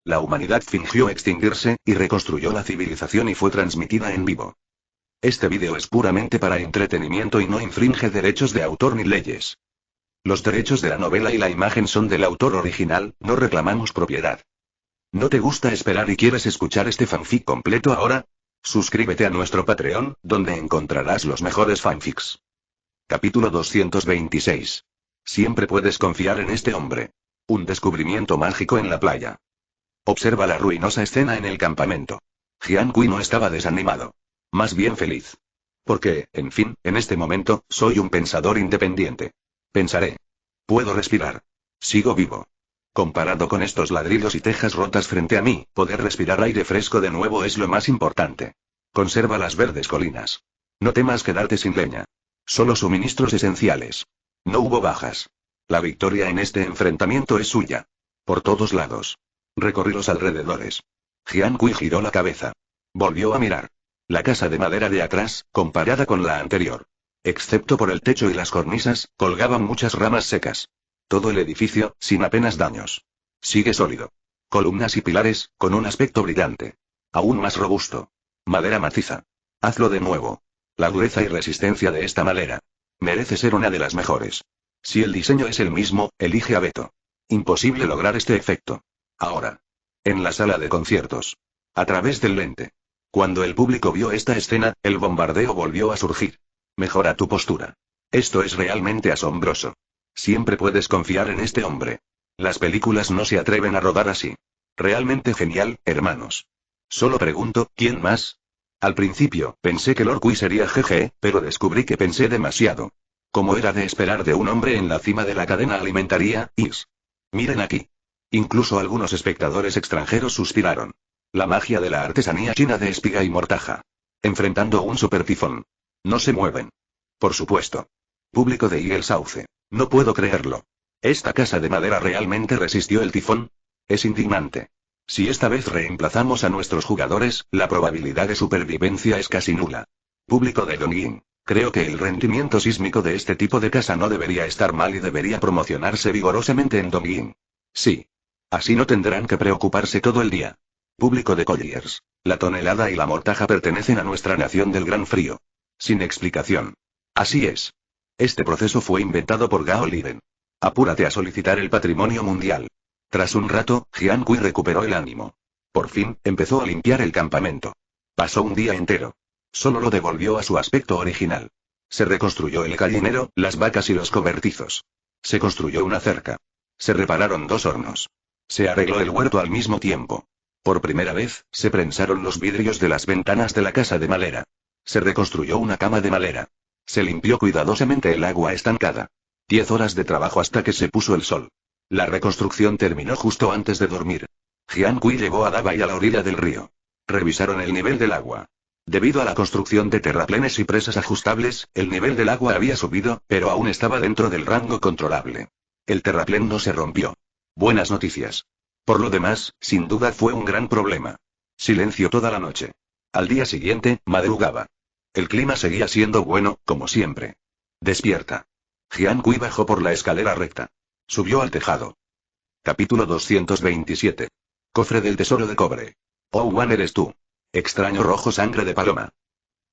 La humanidad fingió extinguirse, y reconstruyó la civilización y fue transmitida en vivo. Este vídeo es puramente para entretenimiento y no infringe derechos de autor ni leyes. Los derechos de la novela y la imagen son del autor original, no reclamamos propiedad. ¿No te gusta esperar y quieres escuchar este fanfic completo ahora? Suscríbete a nuestro Patreon, donde encontrarás los mejores fanfics. Capítulo 226. Siempre puedes confiar en este hombre. Un descubrimiento mágico en la playa. Observa la ruinosa escena en el campamento. Jian Kui no estaba desanimado. Más bien feliz. Porque, en fin, en este momento, soy un pensador independiente. Pensaré. Puedo respirar. Sigo vivo. Comparado con estos ladrillos y tejas rotas frente a mí, poder respirar aire fresco de nuevo es lo más importante. Conserva las verdes colinas. No temas quedarte sin leña. Solo suministros esenciales. No hubo bajas. La victoria en este enfrentamiento es suya. Por todos lados. Recorrí los alrededores. Jian Kui giró la cabeza. Volvió a mirar. La casa de madera de atrás, comparada con la anterior. Excepto por el techo y las cornisas, colgaban muchas ramas secas. Todo el edificio, sin apenas daños. Sigue sólido. Columnas y pilares, con un aspecto brillante. Aún más robusto. Madera maciza. Hazlo de nuevo. La dureza y resistencia de esta madera. Merece ser una de las mejores. Si el diseño es el mismo, elige a Beto. Imposible lograr este efecto. Ahora. En la sala de conciertos. A través del lente. Cuando el público vio esta escena, el bombardeo volvió a surgir. Mejora tu postura. Esto es realmente asombroso. Siempre puedes confiar en este hombre. Las películas no se atreven a rodar así. Realmente genial, hermanos. Solo pregunto, ¿quién más? Al principio, pensé que Lord Kui sería GG, pero descubrí que pensé demasiado. Como era de esperar de un hombre en la cima de la cadena alimentaria, Miren aquí. Incluso algunos espectadores extranjeros suspiraron. La magia de la artesanía china de espiga y mortaja. Enfrentando un supertifón. No se mueven. Por supuesto. Público de Eagle Sauce. No puedo creerlo. ¿Esta casa de madera realmente resistió el tifón? Es indignante. Si esta vez reemplazamos a nuestros jugadores, la probabilidad de supervivencia es casi nula. Público de Dongying. Creo que el rendimiento sísmico de este tipo de casa no debería estar mal y debería promocionarse vigorosamente en Dongying. Sí. Así no tendrán que preocuparse todo el día. Público de Colliers. La tonelada y la mortaja pertenecen a nuestra nación del gran frío. Sin explicación. Así es. Este proceso fue inventado por Gao Liren. Apúrate a solicitar el patrimonio mundial. Tras un rato, Jian Kui recuperó el ánimo. Por fin, empezó a limpiar el campamento. Pasó un día entero. Solo lo devolvió a su aspecto original. Se reconstruyó el gallinero, las vacas y los cobertizos. Se construyó una cerca. Se repararon 2 hornos. Se arregló el huerto al mismo tiempo. Por primera vez, se prensaron los vidrios de las ventanas de la casa de madera. Se reconstruyó una cama de madera. Se limpió cuidadosamente el agua estancada. 10 horas de trabajo hasta que se puso el sol. La reconstrucción terminó justo antes de dormir. Jian Kui llevó a Dabai a la orilla del río. Revisaron el nivel del agua. Debido a la construcción de terraplenes y presas ajustables, el nivel del agua había subido, pero aún estaba dentro del rango controlable. El terraplén no se rompió. Buenas noticias. Por lo demás, sin duda fue un gran problema. Silencio toda la noche. Al día siguiente, madrugaba. El clima seguía siendo bueno, como siempre. Despierta. Jian Kui bajó por la escalera recta. Subió al tejado. Capítulo 227. Cofre del tesoro de cobre. Oh, Wan, eres tú. Extraño rojo sangre de paloma.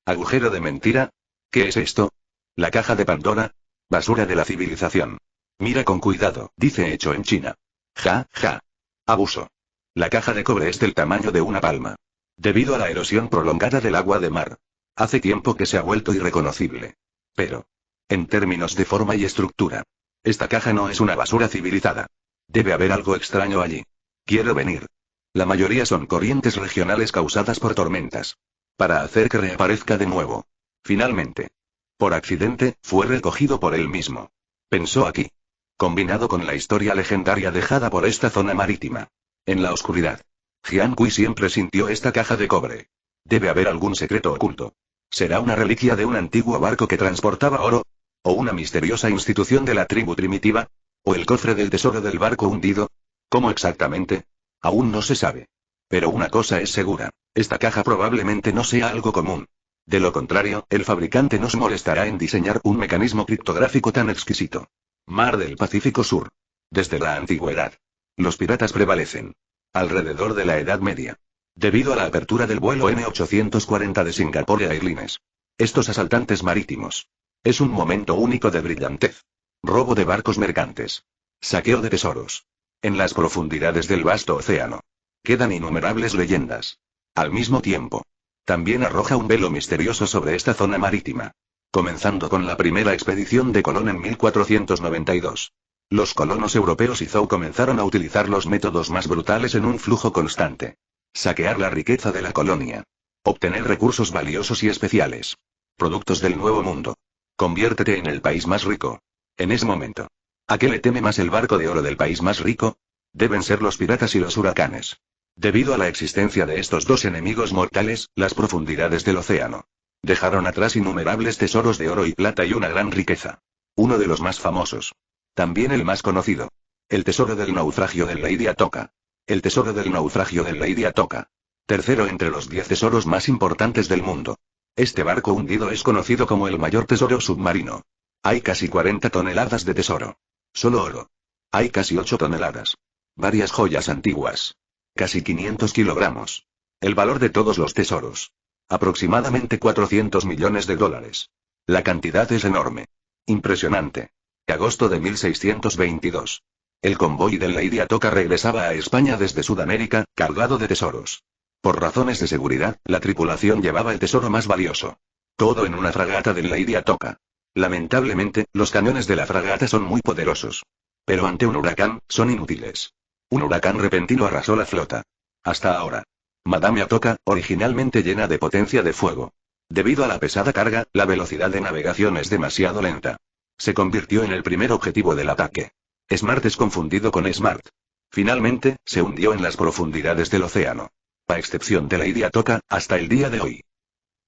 Agujero de mentira. ¿Qué es esto? La caja de Pandora. Basura de la civilización. Mira con cuidado, dice hecho en China. Ja, ja. Abuso. La caja de cobre es del tamaño de una palma. Debido a la erosión prolongada del agua de mar. Hace tiempo que se ha vuelto irreconocible. Pero. En términos de forma y estructura. Esta caja no es una basura civilizada. Debe haber algo extraño allí. Quiero venir. La mayoría son corrientes regionales causadas por tormentas. Para hacer que reaparezca de nuevo. Finalmente. Por accidente, fue recogido por él mismo. Pensó aquí. Combinado con la historia legendaria dejada por esta zona marítima. En la oscuridad. Jian Kui siempre sintió esta caja de cobre. Debe haber algún secreto oculto. ¿Será una reliquia de un antiguo barco que transportaba oro? ¿O una misteriosa institución de la tribu primitiva? ¿O el cofre del tesoro del barco hundido? ¿Cómo exactamente? Aún no se sabe. Pero una cosa es segura. Esta caja probablemente no sea algo común. De lo contrario, el fabricante no se molestará en diseñar un mecanismo criptográfico tan exquisito. Mar del Pacífico Sur. Desde la antigüedad. Los piratas prevalecen. Alrededor de la Edad Media. Debido a la apertura del vuelo N840 de Singapore Airlines. Estos asaltantes marítimos. Es un momento único de brillantez. Robo de barcos mercantes. Saqueo de tesoros. En las profundidades del vasto océano. Quedan innumerables leyendas. Al mismo tiempo. También arroja un velo misterioso sobre esta zona marítima. Comenzando con la primera expedición de Colón en 1492. Los colonos europeos y Zhou comenzaron a utilizar los métodos más brutales en un flujo constante. Saquear la riqueza de la colonia. Obtener recursos valiosos y especiales. Productos del Nuevo Mundo. Conviértete en el país más rico. En ese momento. ¿A qué le teme más el barco de oro del país más rico? Deben ser los piratas y los huracanes. Debido a la existencia de estos dos enemigos mortales, las profundidades del océano dejaron atrás innumerables tesoros de oro y plata y una gran riqueza. Uno de los más famosos. También el más conocido. El tesoro del naufragio del Lady Atoka. El tesoro del naufragio del Lady Atoka. Tercero entre los 10 tesoros más importantes del mundo. Este barco hundido es conocido como el mayor tesoro submarino. Hay casi 40 toneladas de tesoro. Solo oro. Hay casi 8 toneladas. Varias joyas antiguas. Casi 500 kilogramos. El valor de todos los tesoros. Aproximadamente 400 millones de dólares. La cantidad es enorme. Impresionante. Agosto de 1622. El convoy del Lady Atoka regresaba a España desde Sudamérica, cargado de tesoros. Por razones de seguridad, la tripulación llevaba el tesoro más valioso. Todo en una fragata del Lady Atoka. Lamentablemente, los cañones de la fragata son muy poderosos. Pero ante un huracán, son inútiles. Un huracán repentino arrasó la flota. Hasta ahora. Madame Atoka, originalmente llena de potencia de fuego. Debido a la pesada carga, la velocidad de navegación es demasiado lenta. Se convirtió en el primer objetivo del ataque. Smart es confundido con Smart. Finalmente, se hundió en las profundidades del océano. A excepción de Lady Atoka, hasta el día de hoy.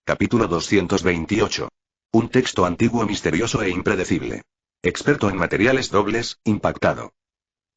Capítulo 228. Un texto antiguo misterioso e impredecible. Experto en materiales dobles, impactado.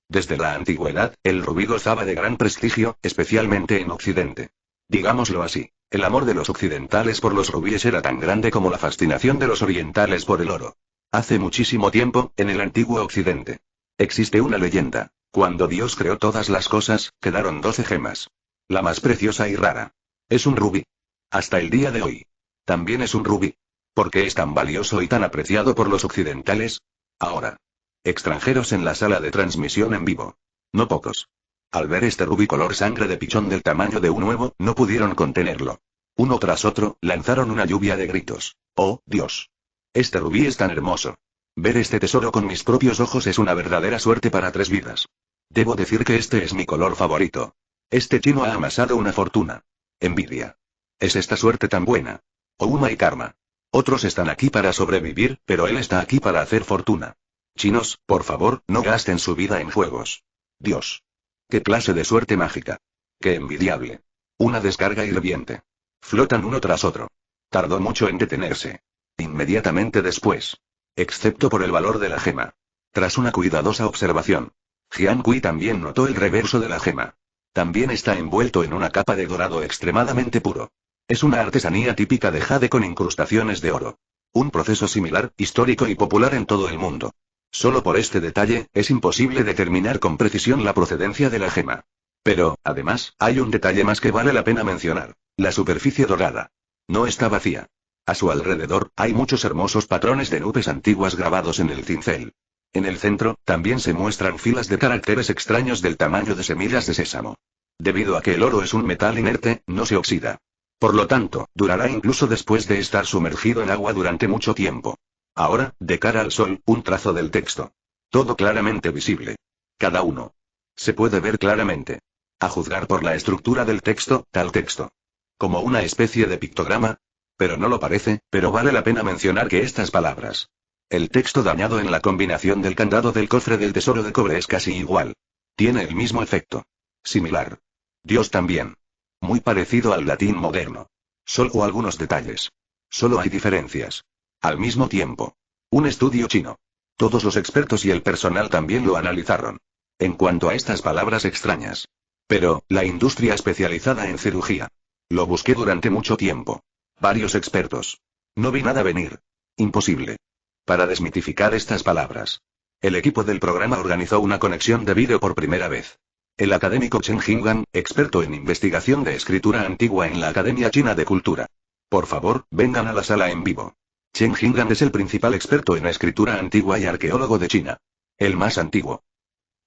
Desde la antigüedad, el rubí gozaba de gran prestigio, especialmente en Occidente. Digámoslo así, el amor de los occidentales por los rubíes era tan grande como la fascinación de los orientales por el oro. Hace muchísimo tiempo, en el antiguo Occidente. Existe una leyenda. Cuando Dios creó todas las cosas, quedaron 12 gemas. La más preciosa y rara. Es un rubí. Hasta el día de hoy. También es un rubí. ¿Por qué es tan valioso y tan apreciado por los occidentales? Ahora. Extranjeros en la sala de transmisión en vivo. No pocos. Al ver este rubí color sangre de pichón del tamaño de un huevo, no pudieron contenerlo. Uno tras otro, lanzaron una lluvia de gritos. ¡Oh, Dios! Este rubí es tan hermoso. Ver este tesoro con mis propios ojos es una verdadera suerte para 3 vidas. Debo decir que este es mi color favorito. Este chino ha amasado una fortuna. Envidia. ¿Es esta suerte tan buena? Ouma y karma. Otros están aquí para sobrevivir, pero él está aquí para hacer fortuna. Chinos, por favor, no gasten su vida en juegos. Dios. ¿Qué clase de suerte mágica? Qué envidiable. Una descarga hirviente. Flotan uno tras otro. Tardó mucho en detenerse. Inmediatamente después. Excepto por el valor de la gema. Tras una cuidadosa observación. Jian Kui también notó el reverso de la gema. También está envuelto en una capa de dorado extremadamente puro. Es una artesanía típica de jade con incrustaciones de oro. Un proceso similar, histórico y popular en todo el mundo. Solo por este detalle, es imposible determinar con precisión la procedencia de la gema. Pero, además, hay un detalle más que vale la pena mencionar. La superficie dorada. No está vacía. A su alrededor, hay muchos hermosos patrones de nubes antiguas grabados en el cincel. En el centro, también se muestran filas de caracteres extraños del tamaño de semillas de sésamo. Debido a que el oro es un metal inerte, no se oxida. Por lo tanto, durará incluso después de estar sumergido en agua durante mucho tiempo. Ahora, de cara al sol, un trazo del texto. Todo claramente visible. Cada uno. Se puede ver claramente. A juzgar por la estructura del texto, tal texto. Como una especie de pictograma. Pero no lo parece, pero vale la pena mencionar que estas palabras. El texto dañado en la combinación del candado del cofre del tesoro de cobre es casi igual. Tiene el mismo efecto. Similar. Dios también. Muy parecido al latín moderno. Solo algunos detalles. Solo hay diferencias. Al mismo tiempo. Un estudio chino. Todos los expertos y el personal también lo analizaron. En cuanto a estas palabras extrañas. Pero, la industria especializada en cirugía. Lo busqué durante mucho tiempo. Varios expertos. No vi nada venir. Imposible. Para desmitificar estas palabras. El equipo del programa organizó una conexión de vídeo por primera vez. El académico Chen Jing'an, experto en investigación de escritura antigua en la Academia China de Cultura. Por favor, vengan a la sala en vivo. Chen Jing'an es el principal experto en escritura antigua y arqueólogo de China. El más antiguo.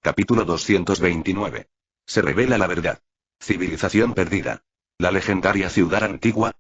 Capítulo 229. Se revela la verdad. Civilización perdida. La legendaria ciudad antigua.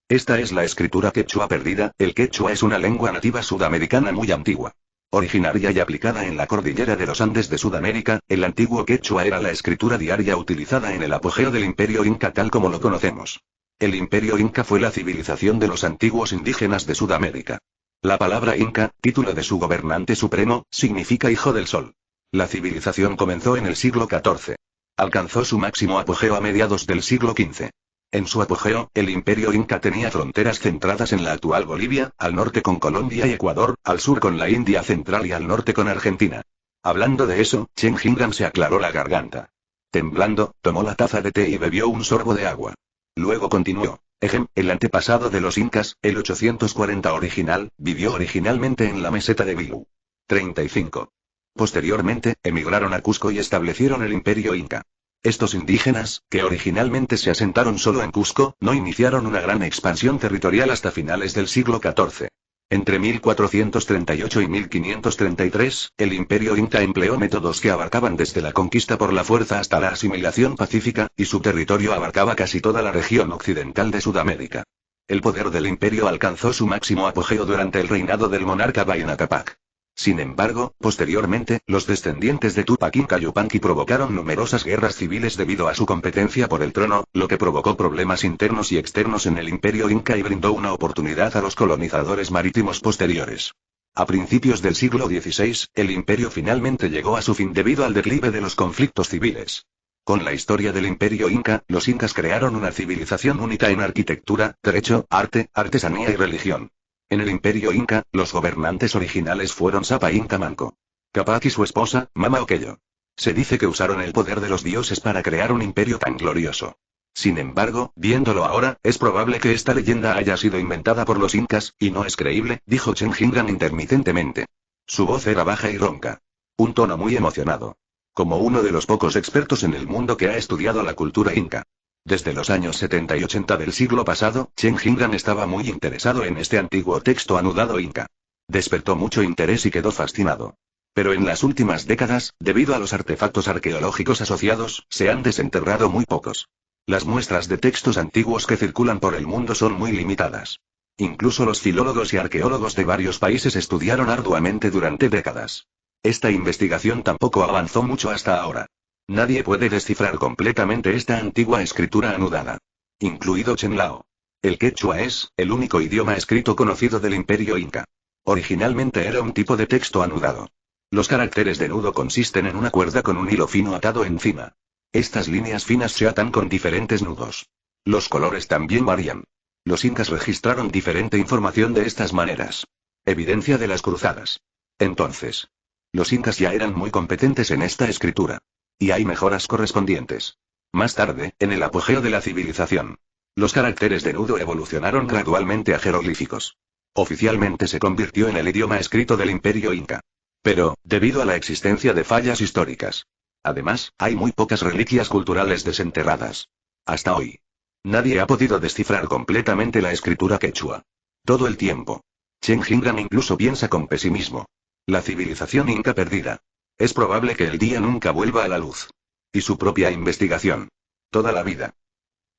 Esta es la escritura quechua perdida. El quechua es una lengua nativa sudamericana muy antigua. Originaria y aplicada en la cordillera de los Andes de Sudamérica, el antiguo quechua era la escritura diaria utilizada en el apogeo del Imperio Inca tal como lo conocemos. El Imperio Inca fue la civilización de los antiguos indígenas de Sudamérica. La palabra Inca, título de su gobernante supremo, significa hijo del sol. La civilización comenzó en el siglo XIV. Alcanzó su máximo apogeo a mediados del siglo XV. En su apogeo, el Imperio Inca tenía fronteras centradas en la actual Bolivia, al norte con Colombia y Ecuador, al sur con la India central y al norte con Argentina. Hablando de eso, Chen Jing'an se aclaró la garganta. Temblando, tomó la taza de té y bebió un sorbo de agua. Luego continuó. El antepasado de los incas, el 840 original, vivió originalmente en la meseta de Bilu. 35. Posteriormente, emigraron a Cusco y establecieron el Imperio Inca. Estos indígenas, que originalmente se asentaron solo en Cusco, no iniciaron una gran expansión territorial hasta finales del siglo XIV. Entre 1438 y 1533, el Imperio Inca empleó métodos que abarcaban desde la conquista por la fuerza hasta la asimilación pacífica, y su territorio abarcaba casi toda la región occidental de Sudamérica. El poder del imperio alcanzó su máximo apogeo durante el reinado del monarca Huayna Cápac. Sin embargo, posteriormente, los descendientes de Tupac Inca Yupanqui provocaron numerosas guerras civiles debido a su competencia por el trono, lo que provocó problemas internos y externos en el Imperio Inca y brindó una oportunidad a los colonizadores marítimos posteriores. A principios del siglo XVI, el imperio finalmente llegó a su fin debido al declive de los conflictos civiles. Con la historia del Imperio Inca, los incas crearon una civilización única en arquitectura, derecho, arte, artesanía y religión. En el Imperio Inca, los gobernantes originales fueron Sapa Inca Manco Cápac y su esposa, Mama Oquello. Se dice que usaron el poder de los dioses para crear un imperio tan glorioso. Sin embargo, viéndolo ahora, es probable que esta leyenda haya sido inventada por los incas, y no es creíble, dijo Chen Jing'an intermitentemente. Su voz era baja y ronca. Un tono muy emocionado. Como uno de los pocos expertos en el mundo que ha estudiado la cultura inca. Desde los años 70 y 80 del siglo pasado, Chen Jing'an estaba muy interesado en este antiguo texto anudado inca. Despertó mucho interés y quedó fascinado. Pero en las últimas décadas, debido a los artefactos arqueológicos asociados, se han desenterrado muy pocos. Las muestras de textos antiguos que circulan por el mundo son muy limitadas. Incluso los filólogos y arqueólogos de varios países estudiaron arduamente durante décadas. Esta investigación tampoco avanzó mucho hasta ahora. Nadie puede descifrar completamente esta antigua escritura anudada. Incluido Chen Lao. El quechua es el único idioma escrito conocido del Imperio Inca. Originalmente era un tipo de texto anudado. Los caracteres de nudo consisten en una cuerda con un hilo fino atado encima. Estas líneas finas se atan con diferentes nudos. Los colores también varían. Los incas registraron diferente información de estas maneras. Evidencia de las cruzadas. Entonces, los incas ya eran muy competentes en esta escritura. Y hay mejoras correspondientes. Más tarde, en el apogeo de la civilización, los caracteres de nudo evolucionaron gradualmente a jeroglíficos. Oficialmente se convirtió en el idioma escrito del Imperio Inca. Pero, debido a la existencia de fallas históricas. Además, hay muy pocas reliquias culturales desenterradas. Hasta hoy. Nadie ha podido descifrar completamente la escritura quechua. Todo el tiempo. Chen Jing'an incluso piensa con pesimismo. La civilización inca perdida. Es probable que el día nunca vuelva a la luz. Y su propia investigación. Toda la vida.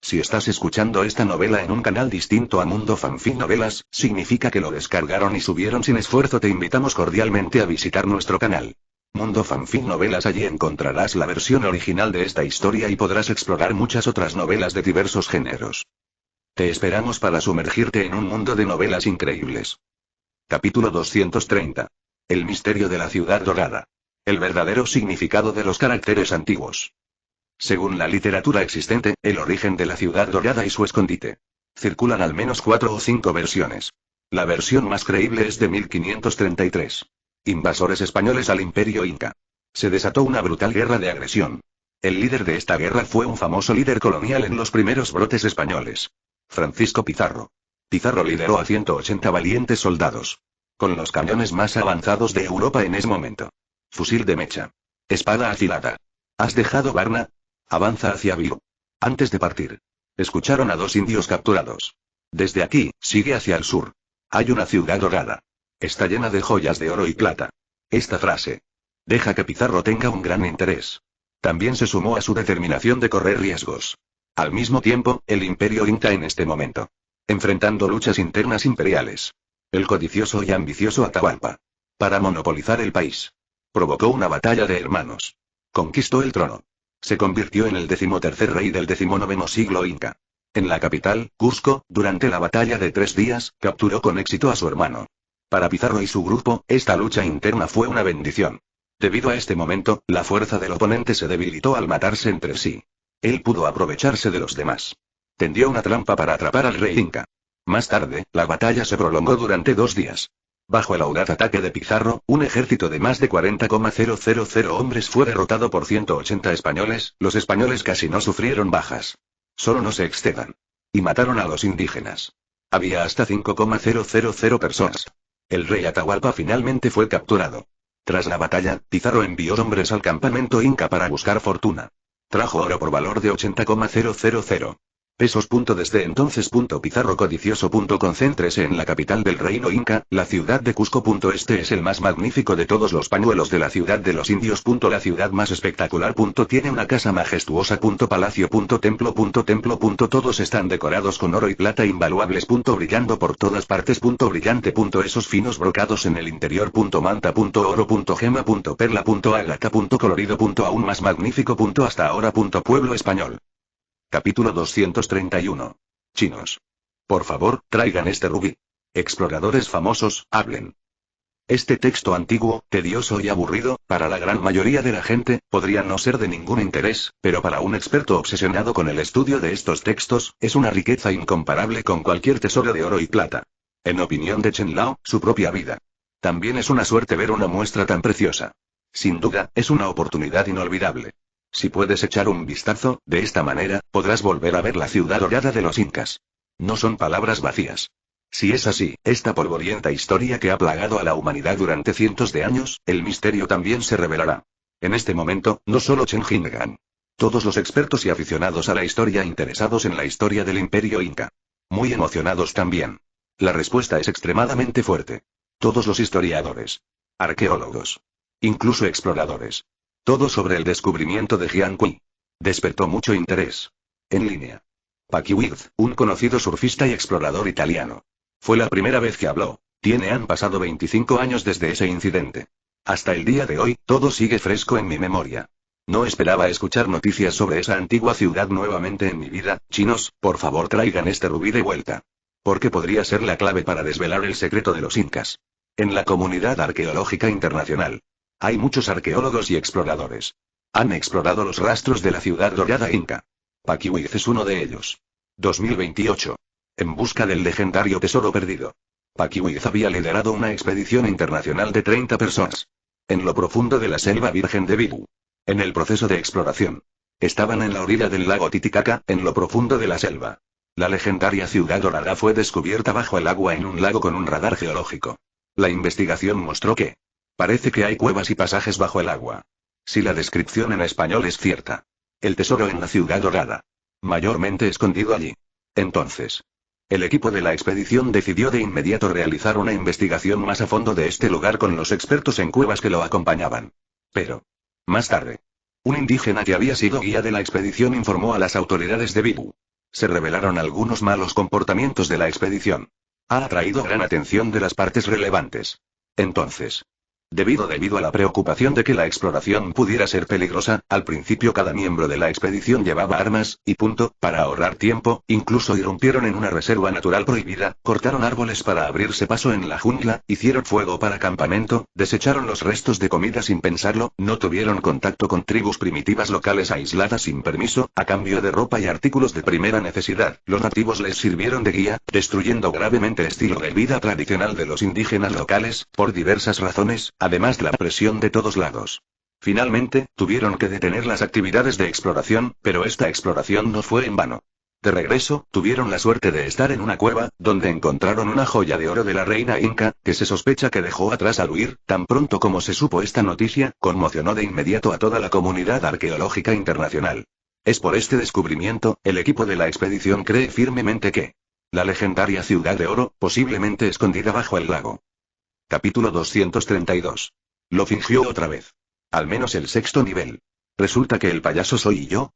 Si estás escuchando esta novela en un canal distinto a Mundo Fanfic Novelas, significa que lo descargaron y subieron sin esfuerzo. Te invitamos cordialmente a visitar nuestro canal. Mundo Fanfic Novelas. Allí encontrarás la versión original de esta historia y podrás explorar muchas otras novelas de diversos géneros. Te esperamos para sumergirte en un mundo de novelas increíbles. Capítulo 230. El misterio de la ciudad dorada. El verdadero significado de los caracteres antiguos. Según la literatura existente, el origen de la ciudad dorada y su escondite. Circulan al menos 4 o 5 versiones. La versión más creíble es de 1533. Invasores españoles al Imperio Inca. Se desató una brutal guerra de agresión. El líder de esta guerra fue un famoso líder colonial en los primeros brotes españoles. Francisco Pizarro. Pizarro lideró a 180 valientes soldados. Con los cañones más avanzados de Europa en ese momento. Fusil de mecha. Espada afilada. ¿Has dejado Varna? Avanza hacia Vivo. Antes de partir. Escucharon a 2 indios capturados. Desde aquí, sigue hacia el sur. Hay una ciudad dorada. Está llena de joyas de oro y plata. Esta frase. Deja que Pizarro tenga un gran interés. También se sumó a su determinación de correr riesgos. Al mismo tiempo, el imperio inca en este momento. Enfrentando luchas internas imperiales. El codicioso y ambicioso Atahualpa. Para monopolizar el país. Provocó una batalla de hermanos. Conquistó el trono. Se convirtió en el 13º rey del 19º siglo inca. En la capital, Cusco, durante la batalla de 3 días, capturó con éxito a su hermano. Para Pizarro y su grupo, esta lucha interna fue una bendición. Debido a este momento, la fuerza del oponente se debilitó al matarse entre sí. Él pudo aprovecharse de los demás. Tendió una trampa para atrapar al rey inca. Más tarde, la batalla se prolongó durante 2 días. Bajo el audaz ataque de Pizarro, un ejército de más de 40,000 hombres fue derrotado por 180 españoles, los españoles casi no sufrieron bajas. Solo no se excedan. Y mataron a los indígenas. Había hasta 5,000 personas. El rey Atahualpa finalmente fue capturado. Tras la batalla, Pizarro envió hombres al campamento inca para buscar fortuna. Trajo oro por valor de 80,000 pesos. Desde entonces. Pizarro codicioso. Concéntrese en la capital del reino inca, la ciudad de Cusco. Este es el más magnífico de todos los pañuelos de la ciudad de los indios. La ciudad más espectacular. Tiene una casa majestuosa. Palacio. Templo. Todos están decorados con oro y plata invaluables. Brillando por todas partes. Brillante. Esos finos brocados en el interior. Manta. Oro. Gema. Perla. Ágata. Colorido. Aún más magnífico. Hasta ahora. Pueblo español. Capítulo 231. Chinos. Por favor, traigan este rubí. Exploradores famosos, hablen. Este texto antiguo, tedioso y aburrido, para la gran mayoría de la gente, podría no ser de ningún interés, pero para un experto obsesionado con el estudio de estos textos, es una riqueza incomparable con cualquier tesoro de oro y plata. En opinión de Chen Lao, su propia vida. También es una suerte ver una muestra tan preciosa. Sin duda, es una oportunidad inolvidable. Si puedes echar un vistazo, de esta manera, podrás volver a ver la ciudad dorada de los incas. No son palabras vacías. Si es así, esta polvorienta historia que ha plagado a la humanidad durante cientos de años, el misterio también se revelará. En este momento, no solo Chen Jingan. Todos los expertos y aficionados a la historia interesados en la historia del imperio inca. Muy emocionados también. La respuesta es extremadamente fuerte. Todos los historiadores. Arqueólogos. Incluso exploradores. Todo sobre el descubrimiento de Jiang Kui. Despertó mucho interés. En línea. Paquiwirth, un conocido surfista y explorador italiano. Fue la primera vez que habló. Han pasado 25 años desde ese incidente. Hasta el día de hoy, todo sigue fresco en mi memoria. No esperaba escuchar noticias sobre esa antigua ciudad nuevamente en mi vida. Chinos, por favor traigan este rubí de vuelta. Porque podría ser la clave para desvelar el secreto de los incas. En la comunidad arqueológica internacional. Hay muchos arqueólogos y exploradores. Han explorado los rastros de la ciudad dorada inca. Paquiwirth es uno de ellos. 2028. En busca del legendario tesoro perdido. Paquiwirth había liderado una expedición internacional de 30 personas. En lo profundo de la selva virgen de Bibu. En el proceso de exploración. Estaban en la orilla del lago Titicaca, en lo profundo de la selva. La legendaria ciudad dorada fue descubierta bajo el agua en un lago con un radar geológico. La investigación mostró que parece que hay cuevas y pasajes bajo el agua. Si la descripción en español es cierta. El tesoro en la ciudad dorada. Mayormente escondido allí. Entonces. El equipo de la expedición decidió de inmediato realizar una investigación más a fondo de este lugar con los expertos en cuevas que lo acompañaban. Pero. Más tarde. Un indígena que había sido guía de la expedición informó a las autoridades de Bibu. Se revelaron algunos malos comportamientos de la expedición. Ha atraído gran atención de las partes relevantes. Entonces. Debido a la preocupación de que la exploración pudiera ser peligrosa, al principio cada miembro de la expedición llevaba armas, y para ahorrar tiempo, incluso irrumpieron en una reserva natural prohibida, cortaron árboles para abrirse paso en la jungla, hicieron fuego para campamento, desecharon los restos de comida sin pensarlo, no tuvieron contacto con tribus primitivas locales aisladas sin permiso, a cambio de ropa y artículos de primera necesidad, los nativos les sirvieron de guía, destruyendo gravemente el estilo de vida tradicional de los indígenas locales, por diversas razones. Además de la presión de todos lados. Finalmente, tuvieron que detener las actividades de exploración, pero esta exploración no fue en vano. De regreso, tuvieron la suerte de estar en una cueva, donde encontraron una joya de oro de la reina inca, que se sospecha que dejó atrás al huir. Tan pronto como se supo esta noticia, conmocionó de inmediato a toda la comunidad arqueológica internacional. Es por este descubrimiento, el equipo de la expedición cree firmemente que la legendaria Ciudad de Oro, posiblemente escondida bajo el lago. Capítulo 232. Lo fingió otra vez. Al menos el sexto nivel. ¿Resulta que el payaso soy yo?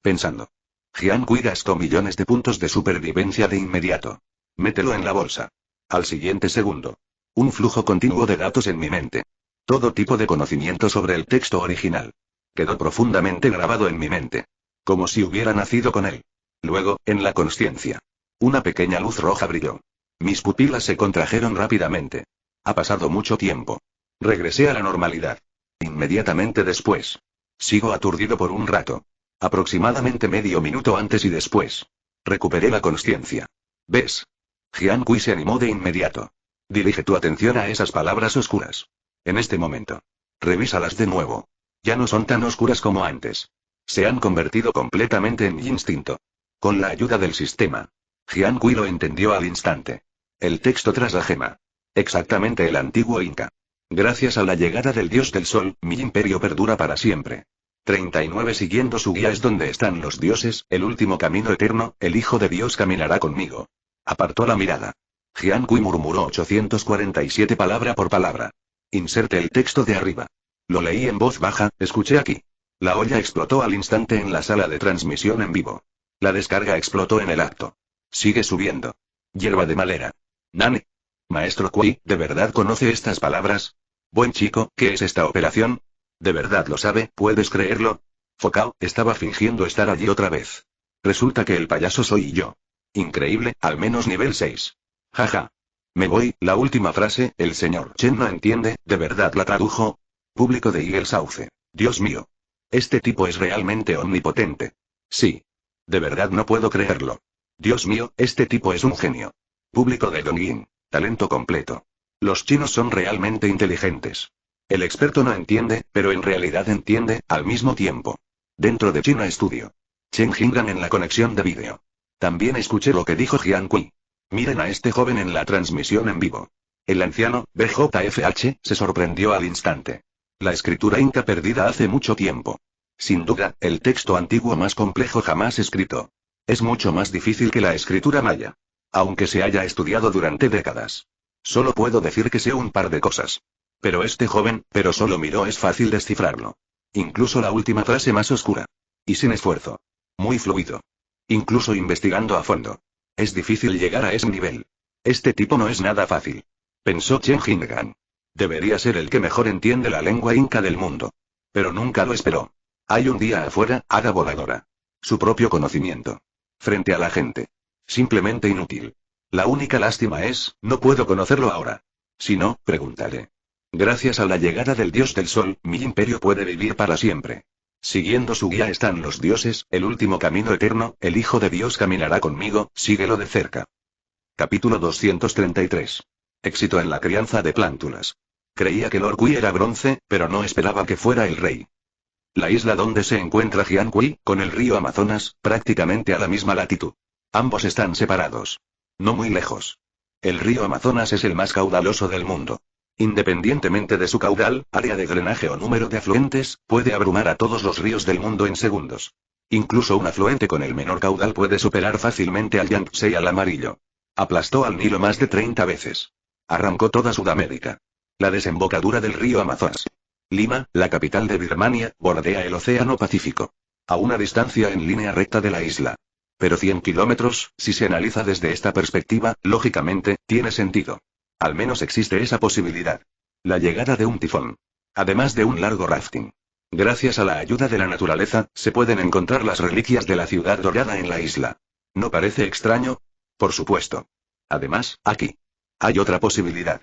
Pensando. Jian Kui gastó millones de puntos de supervivencia de inmediato. Mételo en la bolsa. Al siguiente segundo. Un flujo continuo de datos en mi mente. Todo tipo de conocimiento sobre el texto original. Quedó profundamente grabado en mi mente. Como si hubiera nacido con él. Luego, en la consciencia. Una pequeña luz roja brilló. Mis pupilas se contrajeron rápidamente. Ha pasado mucho tiempo. Regresé a la normalidad. Inmediatamente después. Sigo aturdido por un rato. Aproximadamente medio minuto antes y después. Recuperé la consciencia. ¿Ves? Jian Kui se animó de inmediato. Dirige tu atención a esas palabras oscuras. En este momento. Revísalas de nuevo. Ya no son tan oscuras como antes. Se han convertido completamente en mi instinto. Con la ayuda del sistema. Jian Kui lo entendió al instante. El texto tras la gema. Exactamente el antiguo Inca. Gracias a la llegada del dios del sol, mi imperio perdura para siempre. 39 Siguiendo su guía es donde están los dioses, el último camino eterno, el Hijo de Dios caminará conmigo. Apartó la mirada. Jian Kui murmuró 847 palabra por palabra. Inserte el texto de arriba. Lo leí en voz baja, escuché aquí. La olla explotó al instante en la sala de transmisión en vivo. La descarga explotó en el acto. Sigue subiendo. Hierba de madera. Nane. Maestro Kui, ¿de verdad conoce estas palabras? Buen chico, ¿qué es esta operación? ¿De verdad lo sabe? ¿Puedes creerlo? Focao, estaba fingiendo estar allí otra vez. Resulta que el payaso soy yo. Increíble, al menos nivel 6. Jaja. Me voy, la última frase, el señor Chen no entiende, ¿de verdad la tradujo? Público de Eagle Sauce. Dios mío. Este tipo es realmente omnipotente. Sí. De verdad no puedo creerlo. Dios mío, este tipo es un genio. Público de Dongjin. Talento completo. Los chinos son realmente inteligentes. El experto no entiende, pero en realidad entiende, al mismo tiempo. Dentro de China Studio. Chen Jingan en la conexión de vídeo. También escuché lo que dijo Jian Kui. Miren a este joven en la transmisión en vivo. El anciano, BJFH, se sorprendió al instante. La escritura inca perdida hace mucho tiempo. Sin duda, el texto antiguo más complejo jamás escrito. Es mucho más difícil que la escritura maya. Aunque se haya estudiado durante décadas. Solo puedo decir que sé un par de cosas. Pero este joven, pero solo miró, es fácil descifrarlo. Incluso la última frase más oscura. Y sin esfuerzo. Muy fluido. Incluso investigando a fondo. Es difícil llegar a ese nivel. Este tipo no es nada fácil. Pensó Chen Jingan. Debería ser el que mejor entiende la lengua inca del mundo. Pero nunca lo esperó. Hay un día afuera, hada voladora. Su propio conocimiento. Frente a la gente. Simplemente inútil. La única lástima es, no puedo conocerlo ahora. Si no, preguntaré. Gracias a la llegada del dios del sol, mi imperio puede vivir para siempre. Siguiendo su guía están los dioses, el último camino eterno, el Hijo de Dios caminará conmigo, síguelo de cerca. Capítulo 233. Éxito en la crianza de plántulas. Creía que Lord Kui era bronce, pero no esperaba que fuera el rey. La isla donde se encuentra Jian Kui, con el río Amazonas, prácticamente a la misma latitud. Ambos están separados. No muy lejos. El río Amazonas es el más caudaloso del mundo. Independientemente de su caudal, área de drenaje o número de afluentes, puede abrumar a todos los ríos del mundo en segundos. Incluso un afluente con el menor caudal puede superar fácilmente al Yangtze y al amarillo. Aplastó al Nilo más de 30 veces. Arrancó toda Sudamérica. La desembocadura del río Amazonas. Lima, la capital de Birmania, bordea el Océano Pacífico. A una distancia en línea recta de la isla. Pero 100 kilómetros, si se analiza desde esta perspectiva, lógicamente, tiene sentido. Al menos existe esa posibilidad. La llegada de un tifón. Además de un largo rafting. Gracias a la ayuda de la naturaleza, se pueden encontrar las reliquias de la ciudad dorada en la isla. ¿No parece extraño? Por supuesto. Además, aquí. Hay otra posibilidad.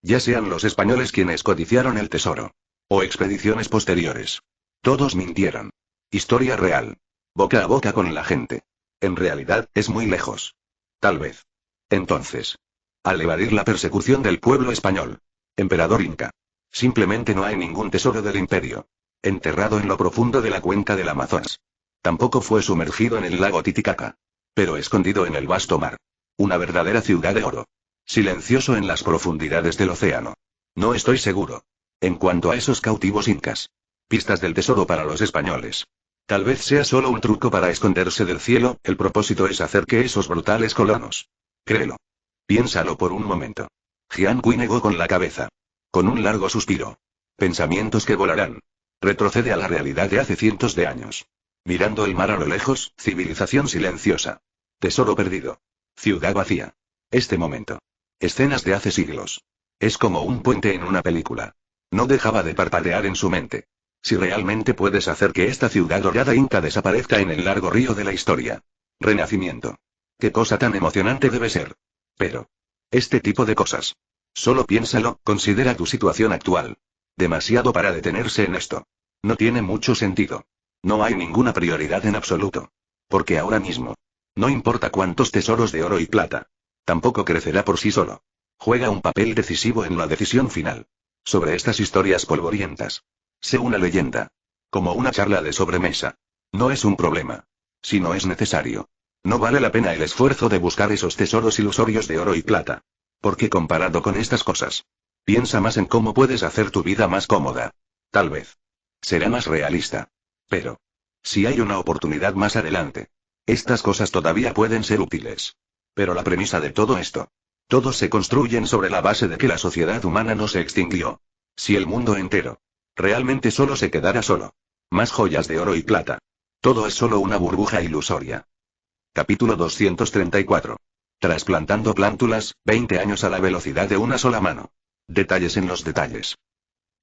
Ya sean los españoles quienes codiciaron el tesoro. O expediciones posteriores. Todos mintieron. Historia real. Boca a boca con la gente. En realidad, es muy lejos. Tal vez. Entonces. Al evadir la persecución del pueblo español. Emperador Inca. Simplemente no hay ningún tesoro del imperio. Enterrado en lo profundo de la cuenca del Amazonas. Tampoco fue sumergido en el lago Titicaca. Pero escondido en el vasto mar. Una verdadera ciudad de oro. Silencioso en las profundidades del océano. No estoy seguro. En cuanto a esos cautivos incas. Pistas del tesoro para los españoles. Tal vez sea solo un truco para esconderse del cielo, el propósito es hacer que esos brutales colonos. Créelo. Piénsalo por un momento. Jian Kui negó con la cabeza. Con un largo suspiro. Pensamientos que volarán. Retrocede a la realidad de hace cientos de años. Mirando el mar a lo lejos, civilización silenciosa. Tesoro perdido. Ciudad vacía. Este momento. Escenas de hace siglos. Es como un puente en una película. No dejaba de parpadear en su mente. Si realmente puedes hacer que esta ciudad dorada inca desaparezca en el largo río de la historia. Renacimiento. Qué cosa tan emocionante debe ser. Pero. Este tipo de cosas. Solo piénsalo, considera tu situación actual. Demasiado para detenerse en esto. No tiene mucho sentido. No hay ninguna prioridad en absoluto. Porque ahora mismo. No importa cuántos tesoros de oro y plata. Tampoco crecerá por sí solo. Juega un papel decisivo en la decisión final. Sobre estas historias polvorientas. Sé una leyenda. Como una charla de sobremesa. No es un problema. Si no es necesario. No vale la pena el esfuerzo de buscar esos tesoros ilusorios de oro y plata. Porque comparado con estas cosas. Piensa más en cómo puedes hacer tu vida más cómoda. Tal vez. Será más realista. Pero. Si hay una oportunidad más adelante. Estas cosas todavía pueden ser útiles. Pero la premisa de todo esto. Todos se construyen sobre la base de que la sociedad humana no se extinguió. Si el mundo entero. Realmente solo se quedara solo. Más joyas de oro y plata. Todo es solo una burbuja ilusoria. Capítulo 234. Trasplantando plántulas, 20 años a la velocidad de una sola mano. Detalles en los detalles.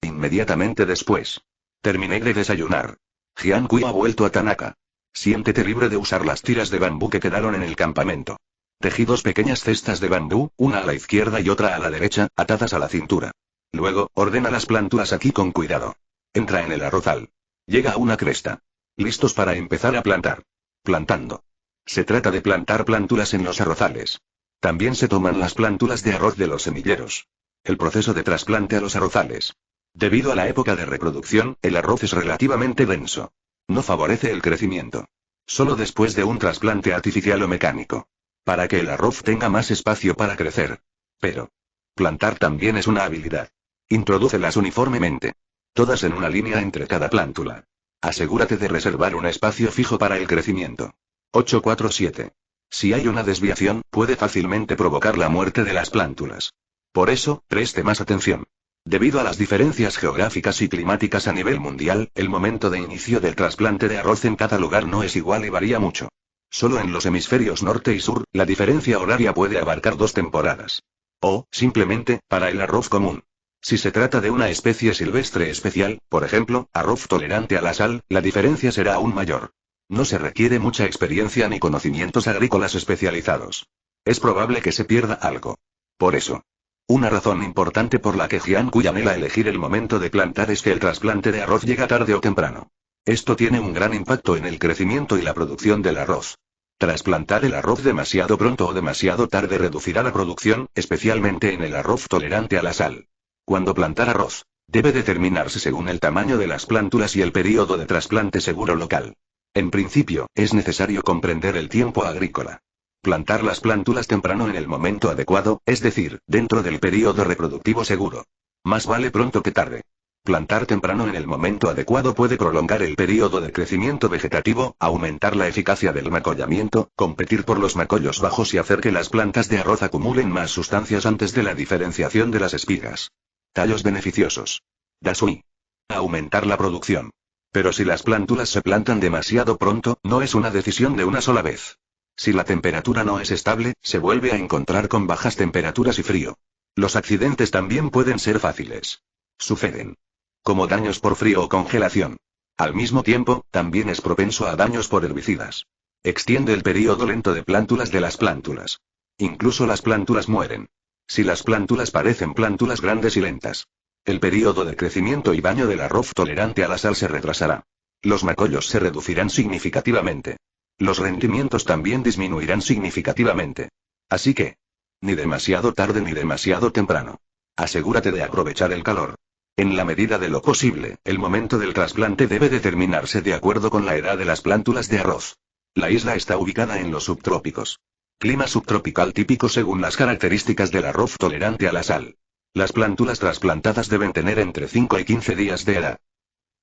Inmediatamente después. Terminé de desayunar. Jian Kui ha vuelto a Tanaka. Siéntete libre de usar las tiras de bambú que quedaron en el campamento. Tejí 2 pequeñas cestas de bambú, una a la izquierda y otra a la derecha, atadas a la cintura. Luego, ordena las plántulas aquí con cuidado. Entra en el arrozal. Llega a una cresta. Listos para empezar a plantar. Plantando. Se trata de plantar plántulas en los arrozales. También se toman las plántulas de arroz de los semilleros. El proceso de trasplante a los arrozales. Debido a la época de reproducción, el arroz es relativamente denso. No favorece el crecimiento. Solo después de un trasplante artificial o mecánico. Para que el arroz tenga más espacio para crecer. Pero. Plantar también es una habilidad. Introdúcelas uniformemente. Todas en una línea entre cada plántula. Asegúrate de reservar un espacio fijo para el crecimiento. 847. Si hay una desviación, puede fácilmente provocar la muerte de las plántulas. Por eso, preste más atención. Debido a las diferencias geográficas y climáticas a nivel mundial, el momento de inicio del trasplante de arroz en cada lugar no es igual y varía mucho. Solo en los hemisferios norte y sur, la diferencia horaria puede abarcar 2 temporadas. O, simplemente, para el arroz común. Si se trata de una especie silvestre especial, por ejemplo, arroz tolerante a la sal, la diferencia será aún mayor. No se requiere mucha experiencia ni conocimientos agrícolas especializados. Es probable que se pierda algo. Por eso. Una razón importante por la que Jian Kui anhela elegir el momento de plantar es que el trasplante de arroz llega tarde o temprano. Esto tiene un gran impacto en el crecimiento y la producción del arroz. Trasplantar el arroz demasiado pronto o demasiado tarde reducirá la producción, especialmente en el arroz tolerante a la sal. Cuando plantar arroz, debe determinarse según el tamaño de las plántulas y el período de trasplante seguro local. En principio, es necesario comprender el tiempo agrícola. Plantar las plántulas temprano en el momento adecuado, es decir, dentro del período reproductivo seguro. Más vale pronto que tarde. Plantar temprano en el momento adecuado puede prolongar el período de crecimiento vegetativo, aumentar la eficacia del macollamiento, competir por los macollos bajos y hacer que las plantas de arroz acumulen más sustancias antes de la diferenciación de las espigas. Tallos beneficiosos. Dasui. Aumentar la producción. Pero si las plántulas se plantan demasiado pronto, no es una decisión de una sola vez. Si la temperatura no es estable, se vuelve a encontrar con bajas temperaturas y frío. Los accidentes también pueden ser fáciles. Suceden. Como daños por frío o congelación. Al mismo tiempo, también es propenso a daños por herbicidas. Extiende el período lento de plántulas de las plántulas. Incluso las plántulas mueren. Si las plántulas parecen plántulas grandes y lentas. El período de crecimiento y baño del arroz tolerante a la sal se retrasará. Los macollos se reducirán significativamente. Los rendimientos también disminuirán significativamente. Así que. Ni demasiado tarde ni demasiado temprano. Asegúrate de aprovechar el calor. En la medida de lo posible, el momento del trasplante debe determinarse de acuerdo con la edad de las plántulas de arroz. La isla está ubicada en los subtrópicos. Clima subtropical típico según las características del arroz tolerante a la sal. Las plántulas trasplantadas deben tener entre 5 y 15 días de edad.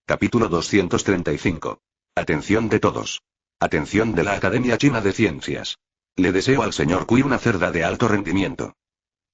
Capítulo 235. Atención de todos. Atención de la Academia China de Ciencias. Le deseo al señor Cui una cerda de alto rendimiento.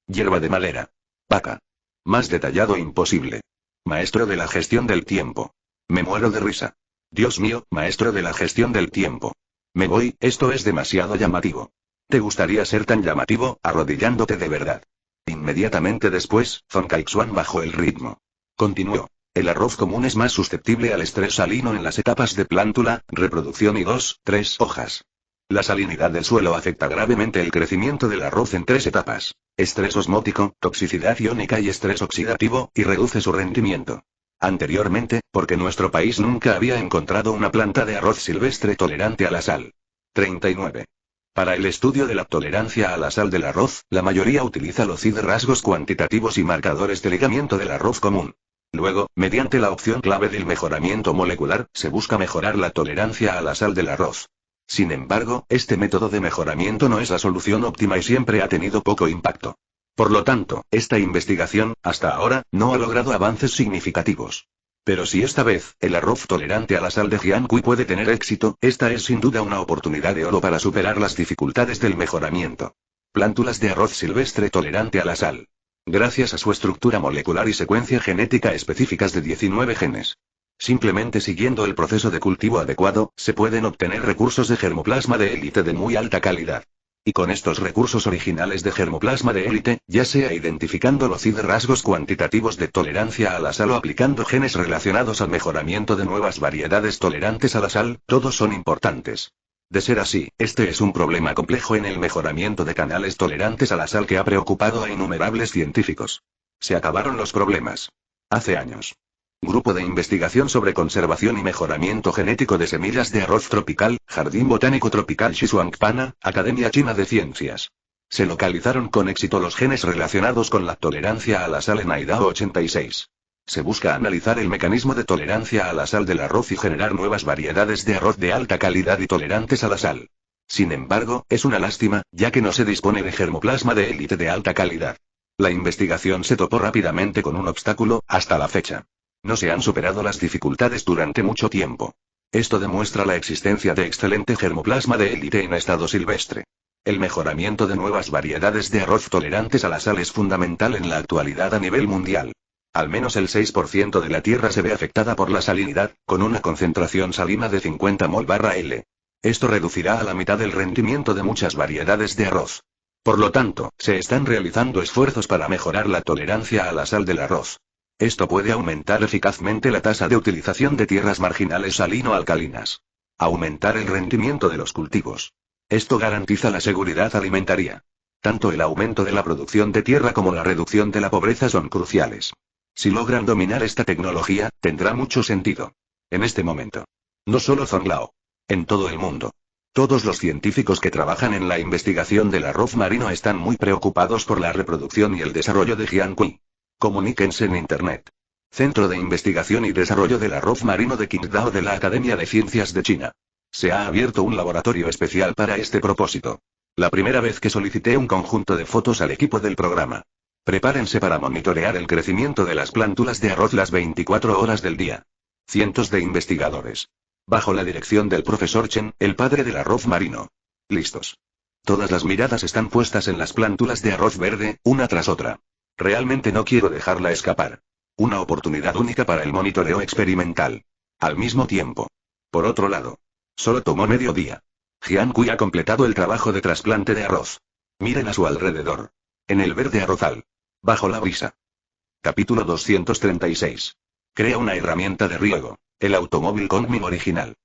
Hierba de madera. Vaca. Más detallado imposible. Maestro de la gestión del tiempo. Me muero de risa. Dios mío, maestro de la gestión del tiempo. Me voy, esto es demasiado llamativo. ¿Te gustaría ser tan llamativo, arrodillándote de verdad? Inmediatamente después, Zhong Caixuan bajó el ritmo. Continuó. El arroz común es más susceptible al estrés salino en las etapas de plántula, reproducción y 2-3 hojas. La salinidad del suelo afecta gravemente el crecimiento del arroz en 3 etapas: estrés osmótico, toxicidad iónica y estrés oxidativo, y reduce su rendimiento. Anteriormente, porque nuestro país nunca había encontrado una planta de arroz silvestre tolerante a la sal. 39. Para el estudio de la tolerancia a la sal del arroz, la mayoría utiliza los rasgos cuantitativos y marcadores de ligamiento del arroz común. Luego, mediante la opción clave del mejoramiento molecular, se busca mejorar la tolerancia a la sal del arroz. Sin embargo, este método de mejoramiento no es la solución óptima y siempre ha tenido poco impacto. Por lo tanto, esta investigación, hasta ahora, no ha logrado avances significativos. Pero si esta vez, el arroz tolerante a la sal de Jiankui puede tener éxito, esta es sin duda una oportunidad de oro para superar las dificultades del mejoramiento. Plántulas de arroz silvestre tolerante a la sal. Gracias a su estructura molecular y secuencia genética específicas de 19 genes. Simplemente siguiendo el proceso de cultivo adecuado, se pueden obtener recursos de germoplasma de élite de muy alta calidad. Y con estos recursos originales de germoplasma de élite, ya sea identificando los rasgos cuantitativos de tolerancia a la sal o aplicando genes relacionados al mejoramiento de nuevas variedades tolerantes a la sal, todos son importantes. De ser así, este es un problema complejo en el mejoramiento de canales tolerantes a la sal que ha preocupado a innumerables científicos. Se acabaron los problemas. Hace años. Grupo de Investigación sobre Conservación y Mejoramiento Genético de Semillas de Arroz Tropical, Jardín Botánico Tropical Xishuangpana, Academia China de Ciencias. Se localizaron con éxito los genes relacionados con la tolerancia a la sal en AIDA 86. Se busca analizar el mecanismo de tolerancia a la sal del arroz y generar nuevas variedades de arroz de alta calidad y tolerantes a la sal. Sin embargo, es una lástima, ya que no se dispone de germoplasma de élite de alta calidad. La investigación se topó rápidamente con un obstáculo, hasta la fecha. No se han superado las dificultades durante mucho tiempo. Esto demuestra la existencia de excelente germoplasma de élite en estado silvestre. El mejoramiento de nuevas variedades de arroz tolerantes a la sal es fundamental en la actualidad a nivel mundial. Al menos el 6% de la tierra se ve afectada por la salinidad, con una concentración salina de 50 mol/L. Esto reducirá a la mitad el rendimiento de muchas variedades de arroz. Por lo tanto, se están realizando esfuerzos para mejorar la tolerancia a la sal del arroz. Esto puede aumentar eficazmente la tasa de utilización de tierras marginales salino-alcalinas. Aumentar el rendimiento de los cultivos. Esto garantiza la seguridad alimentaria. Tanto el aumento de la producción de tierra como la reducción de la pobreza son cruciales. Si logran dominar esta tecnología, tendrá mucho sentido. En este momento. No solo Zonglao. En todo el mundo. Todos los científicos que trabajan en la investigación del arroz marino están muy preocupados por la reproducción y el desarrollo de Jiankui. Comuníquense en Internet. Centro de Investigación y Desarrollo del Arroz Marino de Qingdao de la Academia de Ciencias de China. Se ha abierto un laboratorio especial para este propósito. La primera vez que solicité un conjunto de fotos al equipo del programa. Prepárense para monitorear el crecimiento de las plántulas de arroz las 24 horas del día. Cientos de investigadores. Bajo la dirección del profesor Chen, el padre del arroz marino. Listos. Todas las miradas están puestas en las plántulas de arroz verde, una tras otra. Realmente no quiero dejarla escapar. Una oportunidad única para el monitoreo experimental. Al mismo tiempo. Por otro lado. Solo tomó medio día. Jiankui ha completado el trabajo de trasplante de arroz. Miren a su alrededor. En el verde arrozal. Bajo la brisa. Capítulo 236. Crea una herramienta de riego. El automóvil Kongming original.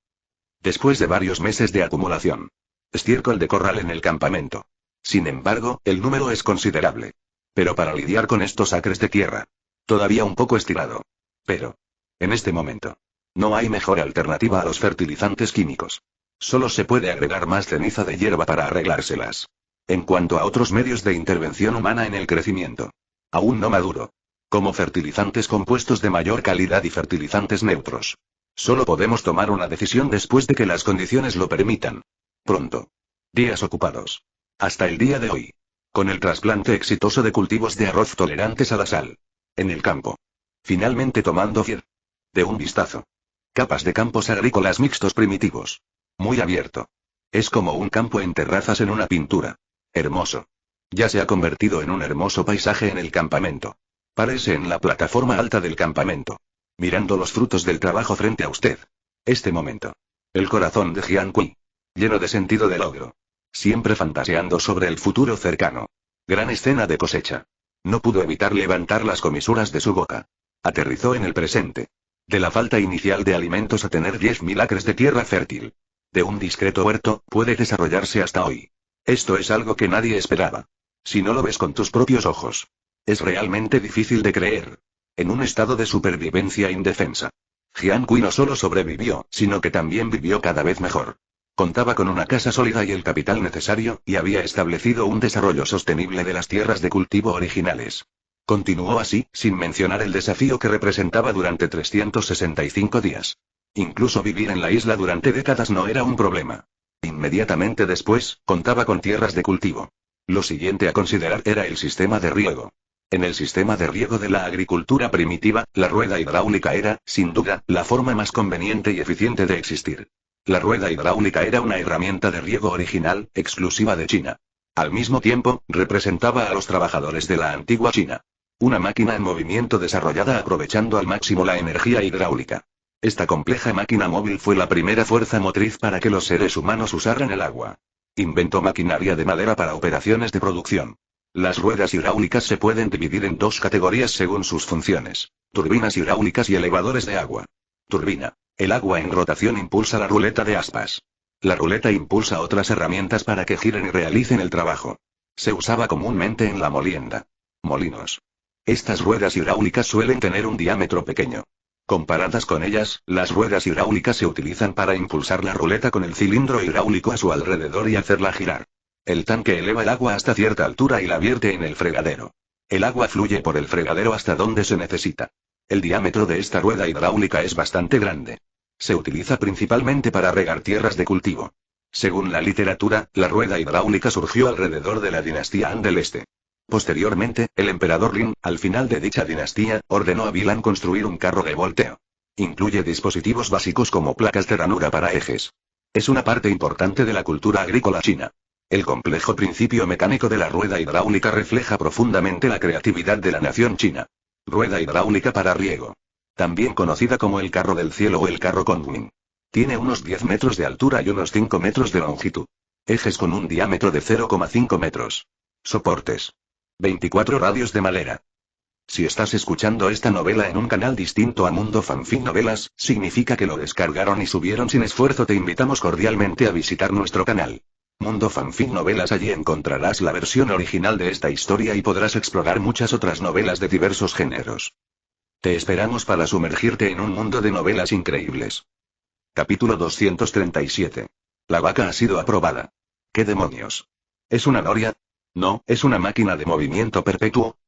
Después de varios meses de acumulación. Estiércol de corral en el campamento. Sin embargo, el número es considerable. Pero para lidiar con estos acres de tierra. Todavía un poco estirado. Pero. En este momento. No hay mejor alternativa a los fertilizantes químicos. Solo se puede agregar más ceniza de hierba para arreglárselas. En cuanto a otros medios de intervención humana en el crecimiento. Aún no maduro. como fertilizantes compuestos de mayor calidad y fertilizantes neutros. Solo podemos tomar una decisión después de que las condiciones lo permitan. Pronto. Días ocupados. Hasta el día de hoy. Con el trasplante exitoso de cultivos de arroz tolerantes a la sal. En el campo. Finalmente tomando fiel. De un vistazo. Capas de campos agrícolas mixtos primitivos. Muy abierto. Es como un campo en terrazas en una pintura. Hermoso. Ya se ha convertido en un hermoso paisaje en el campamento. Párese en la plataforma alta del campamento. Mirando los frutos del trabajo frente a usted. Este momento. El corazón de Jian Kui. Lleno de sentido de logro. Siempre fantaseando sobre el futuro cercano. Gran escena de cosecha. No pudo evitar levantar las comisuras de su boca. Aterrizó en el presente. De la falta inicial de alimentos a tener 10.000 acres de tierra fértil. De un discreto huerto, puede desarrollarse hasta hoy. Esto es algo que nadie esperaba. Si no lo ves con tus propios ojos. Es realmente difícil de creer. En un estado de supervivencia indefensa. Jian Kui no solo sobrevivió, sino que también vivió cada vez mejor. Contaba con una casa sólida y el capital necesario, y había establecido un desarrollo sostenible de las tierras de cultivo originales. Continuó así, sin mencionar el desafío que representaba durante 365 días. Incluso vivir en la isla durante décadas no era un problema. Inmediatamente después, contaba con tierras de cultivo. Lo siguiente a considerar era el sistema de riego. En el sistema de riego de la agricultura primitiva, la rueda hidráulica era, sin duda, la forma más conveniente y eficiente de existir. La rueda hidráulica era una herramienta de riego original, exclusiva de China. Al mismo tiempo, representaba a los trabajadores de la antigua China. Una máquina en movimiento desarrollada aprovechando al máximo la energía hidráulica. Esta compleja máquina móvil fue la primera fuerza motriz para que los seres humanos usaran el agua. Inventó maquinaria de madera para operaciones de producción. Las ruedas hidráulicas se pueden dividir en dos categorías según sus funciones: turbinas hidráulicas y elevadores de agua. Turbina. El agua en rotación impulsa la ruleta de aspas. La ruleta impulsa otras herramientas para que giren y realicen el trabajo. Se usaba comúnmente en la molienda. Molinos. Estas ruedas hidráulicas suelen tener un diámetro pequeño. Comparadas con ellas, las ruedas hidráulicas se utilizan para impulsar la ruleta con el cilindro hidráulico a su alrededor y hacerla girar. El tanque eleva el agua hasta cierta altura y la vierte en el fregadero. El agua fluye por el fregadero hasta donde se necesita. El diámetro de esta rueda hidráulica es bastante grande. Se utiliza principalmente para regar tierras de cultivo. Según la literatura, la rueda hidráulica surgió alrededor de la dinastía Han del Este. Posteriormente, el emperador Lin, al final de dicha dinastía, ordenó a Bilan construir un carro de volteo. Incluye dispositivos básicos como placas de ranura para ejes. Es una parte importante de la cultura agrícola china. El complejo principio mecánico de la rueda hidráulica refleja profundamente la creatividad de la nación china. Rueda hidráulica para riego. También conocida como el carro del cielo o el carro Kongwin. Tiene unos 10 metros de altura y unos 5 metros de longitud. Ejes con un diámetro de 0,5 metros. Soportes. 24 radios de madera. Si estás escuchando esta novela en un canal distinto a Mundo Fanfic Novelas, significa que lo descargaron y subieron sin esfuerzo. Te invitamos cordialmente a visitar nuestro canal. Mundo Fanfic Novelas. Allí encontrarás la versión original de esta historia y podrás explorar muchas otras novelas de diversos géneros. Te esperamos para sumergirte en un mundo de novelas increíbles. Capítulo 237. La vaca ha sido aprobada. ¿Qué demonios? ¿Es una noria? No, es una máquina de movimiento perpetuo.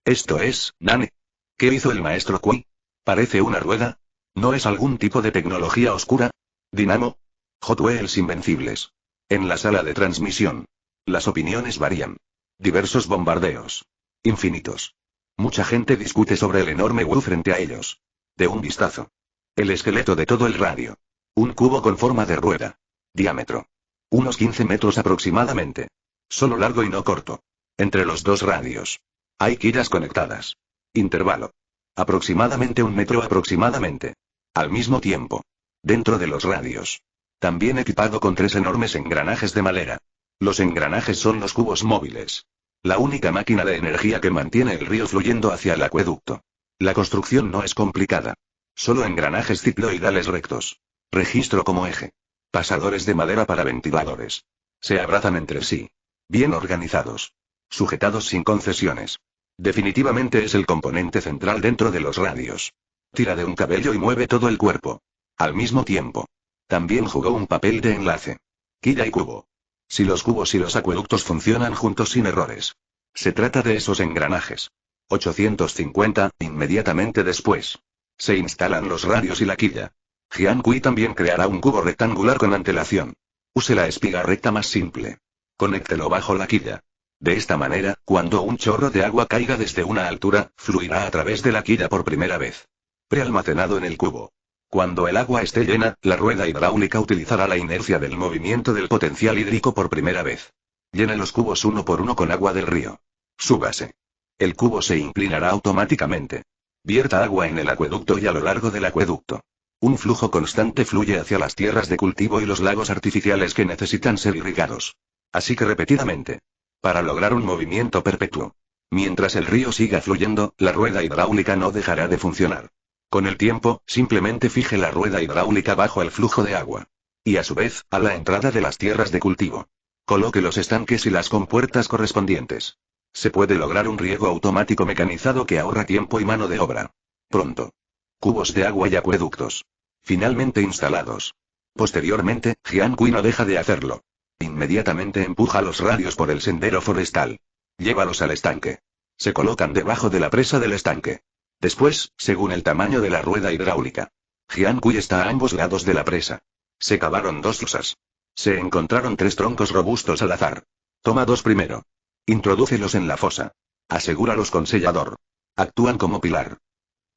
Esto es, Nane. ¿Qué hizo el maestro Kui? ¿Parece una rueda? ¿No es algún tipo de tecnología oscura? ¿Dinamo? Hot Wheels invencibles. En la sala de transmisión. Las opiniones varían. Diversos bombardeos. Infinitos. Mucha gente discute sobre el enorme Wu frente a ellos. De un vistazo. El esqueleto de todo el radio. Un cubo con forma de rueda. Diámetro. Unos 15 metros aproximadamente. Solo largo y no corto. Entre los dos radios. Hay quillas conectadas. Intervalo. Aproximadamente 1 metro aproximadamente. Al mismo tiempo. Dentro de los radios. También equipado con 3 enormes engranajes de madera. Los engranajes son los cubos móviles. La única máquina de energía que mantiene el río fluyendo hacia el acueducto. La construcción no es complicada. Solo engranajes cicloidales rectos. Registro como eje. Pasadores de madera para ventiladores. Se abrazan entre sí. Bien organizados. Sujetados sin concesiones. Definitivamente es el componente central dentro de los radios. Tira de un cabello y mueve todo el cuerpo. Al mismo tiempo. También jugó un papel de enlace. Quilla y cubo. Si los cubos y los acueductos funcionan juntos sin errores. Se trata de esos engranajes. 850, inmediatamente después. Se instalan los radios y la quilla. Jian Kui también creará un cubo rectangular con antelación. Use la espiga recta más simple. Conéctelo bajo la quilla. De esta manera, cuando un chorro de agua caiga desde una altura, fluirá a través de la quilla por primera vez. Prealmacenado en el cubo. Cuando el agua esté llena, la rueda hidráulica utilizará la inercia del movimiento del potencial hídrico por primera vez. Llene los cubos uno por uno con agua del río. Súbase. El cubo se inclinará automáticamente. Vierta agua en el acueducto y a lo largo del acueducto. Un flujo constante fluye hacia las tierras de cultivo y los lagos artificiales que necesitan ser irrigados. Así que repetidamente. Para lograr un movimiento perpetuo. Mientras el río siga fluyendo, la rueda hidráulica no dejará de funcionar. Con el tiempo, simplemente fije la rueda hidráulica bajo el flujo de agua. Y a su vez, a la entrada de las tierras de cultivo. Coloque los estanques y las compuertas correspondientes. Se puede lograr un riego automático mecanizado que ahorra tiempo y mano de obra. Pronto. Cubos de agua y acueductos. Finalmente instalados. Posteriormente, Jian Kui no deja de hacerlo. Inmediatamente empuja los radios por el sendero forestal. Llévalos al estanque. Se colocan debajo de la presa del estanque. Después, según el tamaño de la rueda hidráulica. Jian Kui está a ambos lados de la presa. Se cavaron 2 fosas. Se encontraron 3 troncos robustos al azar. Toma 2 primero. Introdúcelos en la fosa. Asegúralos con sellador. Actúan como pilar.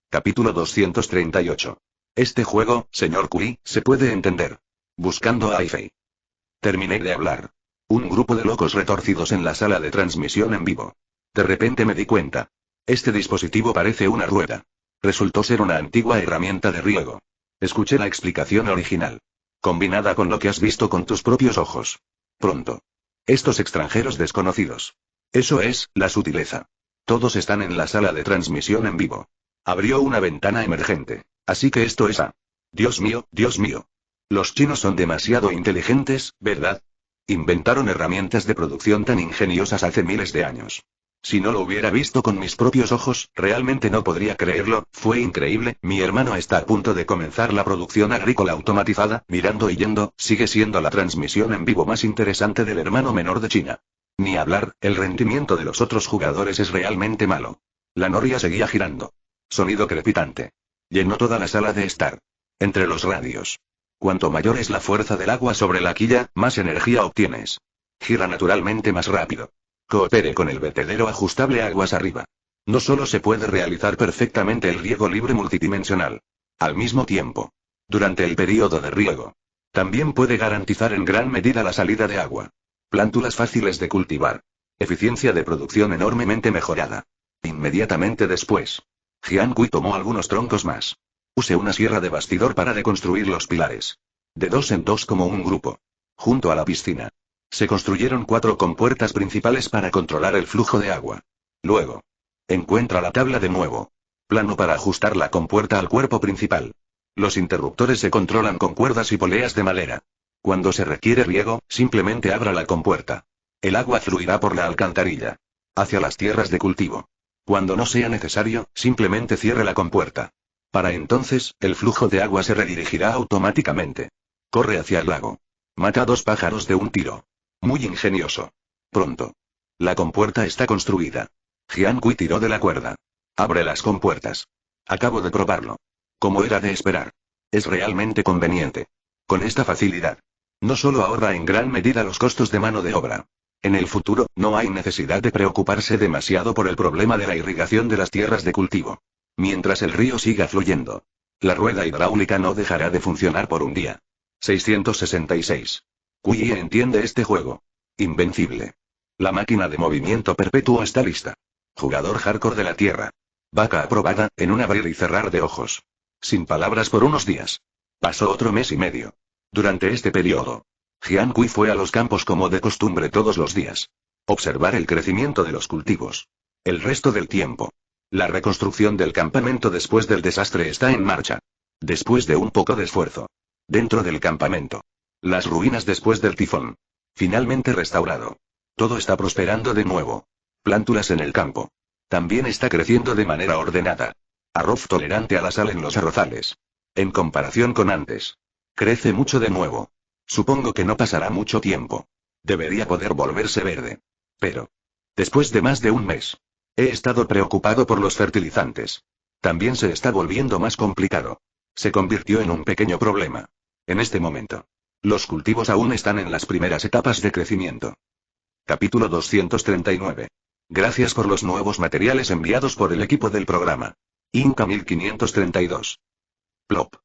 Capítulo 238. Este juego, señor Kui, se puede entender. Buscando a Aifei. Terminé de hablar. Un grupo de locos retorcidos en la sala de transmisión en vivo. De repente me di cuenta. Este dispositivo parece una rueda. Resultó ser una antigua herramienta de riego. Escuché la explicación original. Combinada con lo que has visto con tus propios ojos. Pronto. Estos extranjeros desconocidos. Eso es, la sutileza. Todos están en la sala de transmisión en vivo. Abrió una ventana emergente. Así que esto es a. Dios mío, Dios mío. Los chinos son demasiado inteligentes, ¿verdad? Inventaron herramientas de producción tan ingeniosas hace miles de años. Si no lo hubiera visto con mis propios ojos, realmente no podría creerlo, fue increíble. Mi hermano está a punto de comenzar la producción agrícola automatizada, mirando y yendo, sigue siendo la transmisión en vivo más interesante del hermano menor de China. Ni hablar, el rendimiento de los otros jugadores es realmente malo. La noria seguía girando. Sonido crepitante. Llenó toda la sala de estar. Entre los radios. Cuanto mayor es la fuerza del agua sobre la quilla, más energía obtienes. Gira naturalmente más rápido. Coopere con el vertedero ajustable aguas arriba. No solo se puede realizar perfectamente el riego libre multidimensional. Al mismo tiempo. Durante el periodo de riego. También puede garantizar en gran medida la salida de agua. Plántulas fáciles de cultivar. Eficiencia de producción enormemente mejorada. Inmediatamente después. Jian Kui tomó algunos troncos más. Use una sierra de bastidor para deconstruir los pilares. De 2 en 2 como un grupo. Junto a la piscina. Se construyeron 4 compuertas principales para controlar el flujo de agua. Luego. Encuentra la tabla de nuevo. Plano para ajustar la compuerta al cuerpo principal. Los interruptores se controlan con cuerdas y poleas de madera. Cuando se requiere riego, simplemente abra la compuerta. El agua fluirá por la alcantarilla. Hacia las tierras de cultivo. Cuando no sea necesario, simplemente cierre la compuerta. Para entonces, el flujo de agua se redirigirá automáticamente. Corre hacia el lago. Mata a 2 pájaros de un tiro. Muy ingenioso. Pronto. La compuerta está construida. Jian Kui tiró de la cuerda. Abre las compuertas. Acabo de probarlo. Como era de esperar. Es realmente conveniente. Con esta facilidad. No solo ahorra en gran medida los costos de mano de obra. En el futuro, no hay necesidad de preocuparse demasiado por el problema de la irrigación de las tierras de cultivo. Mientras el río siga fluyendo. La rueda hidráulica no dejará de funcionar por un día. 666. Kui entiende este juego. Invencible. La máquina de movimiento perpetuo está lista. Jugador hardcore de la Tierra. Vaca aprobada, en un abrir y cerrar de ojos. Sin palabras por unos días. Pasó otro mes y medio. Durante este periodo. Jian Kui fue a los campos como de costumbre todos los días. Observar el crecimiento de los cultivos. El resto del tiempo. La reconstrucción del campamento después del desastre está en marcha. Después de un poco de esfuerzo. Dentro del campamento. Las ruinas después del tifón. Finalmente restaurado. Todo está prosperando de nuevo. Plántulas en el campo. También está creciendo de manera ordenada. Arroz tolerante a la sal en los arrozales. En comparación con antes. Crece mucho de nuevo. Supongo que no pasará mucho tiempo. Debería poder volverse verde. Pero. Después de más de un mes. He estado preocupado por los fertilizantes. También se está volviendo más complicado. Se convirtió en un pequeño problema. En este momento. Los cultivos aún están en las primeras etapas de crecimiento. Capítulo 239. Gracias por los nuevos materiales enviados por el equipo del programa. Inca 1532. Plop.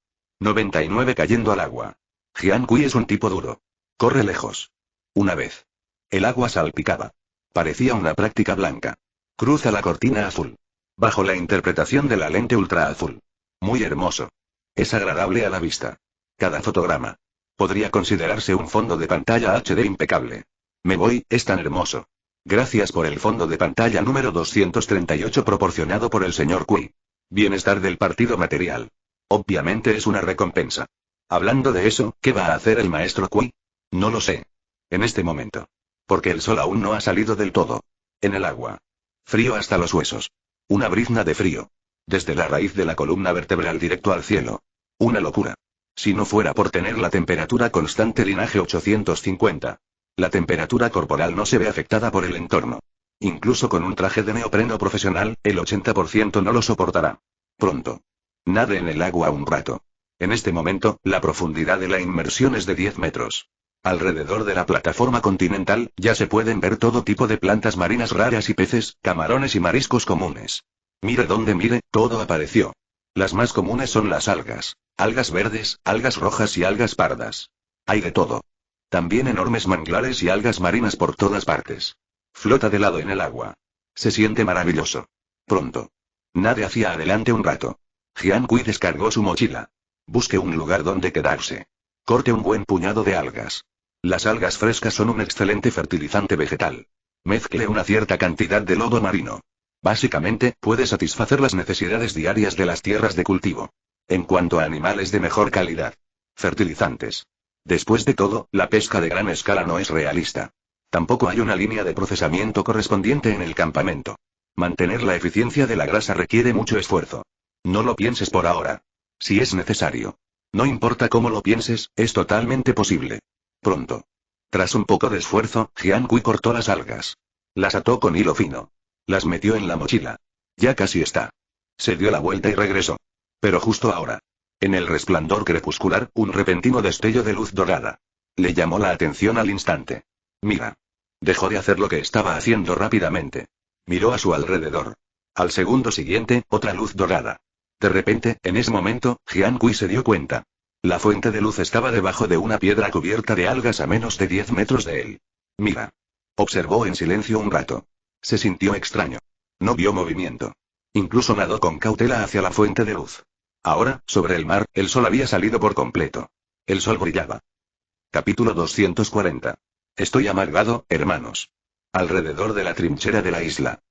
99 cayendo al agua. Jian Kui es un tipo duro. Corre lejos. Una vez. El agua salpicaba. Parecía una práctica blanca. Cruza la cortina azul. Bajo la interpretación de la lente ultra azul. Muy hermoso. Es agradable a la vista. Cada fotograma. Podría considerarse un fondo de pantalla HD impecable. Me voy, es tan hermoso. Gracias por el fondo de pantalla número 238 proporcionado por el señor Kui. Bienestar del partido material. Obviamente es una recompensa. Hablando de eso, ¿qué va a hacer el maestro Kui? No lo sé. En este momento. Porque el sol aún no ha salido del todo. En el agua. Frío hasta los huesos. Una brizna de frío. Desde la raíz de la columna vertebral directo al cielo. Una locura. Si no fuera por tener la temperatura constante linaje 850. La temperatura corporal no se ve afectada por el entorno. Incluso con un traje de neopreno profesional, el 80% no lo soportará. Pronto. Nade en el agua un rato. En este momento, la profundidad de la inmersión es de 10 metros. Alrededor de la plataforma continental, ya se pueden ver todo tipo de plantas marinas raras y peces, camarones y mariscos comunes. Mire donde mire, todo apareció. Las más comunes son las algas. Algas verdes, algas rojas y algas pardas. Hay de todo. También enormes manglares y algas marinas por todas partes. Flota de lado en el agua. Se siente maravilloso. Pronto. Nade hacia adelante un rato. Jian Kui descargó su mochila. Busque un lugar donde quedarse. Corte un buen puñado de algas. Las algas frescas son un excelente fertilizante vegetal. Mezcle una cierta cantidad de lodo marino. Básicamente, puede satisfacer las necesidades diarias de las tierras de cultivo. En cuanto a animales de mejor calidad. Fertilizantes. Después de todo, la pesca de gran escala no es realista. Tampoco hay una línea de procesamiento correspondiente en el campamento. Mantener la eficiencia de la grasa requiere mucho esfuerzo. No lo pienses por ahora. Si es necesario. No importa cómo lo pienses, es totalmente posible. Pronto. Tras un poco de esfuerzo, Jian Kui cortó las algas. Las ató con hilo fino. Las metió en la mochila. Ya casi está. Se dio la vuelta y regresó. Pero justo ahora. En el resplandor crepuscular, un repentino destello de luz dorada. Le llamó la atención al instante. Mira. Dejó de hacer lo que estaba haciendo rápidamente. Miró a su alrededor. Al segundo siguiente, otra luz dorada. De repente, en ese momento, Jian Kui se dio cuenta. La fuente de luz estaba debajo de una piedra cubierta de algas a menos de 10 metros de él. Mira. Observó en silencio un rato. Se sintió extraño. No vio movimiento. Incluso nadó con cautela hacia la fuente de luz. Ahora, sobre el mar, el sol había salido por completo. El sol brillaba. Capítulo 240. Estoy amargado, hermanos. Alrededor de la trinchera de la isla.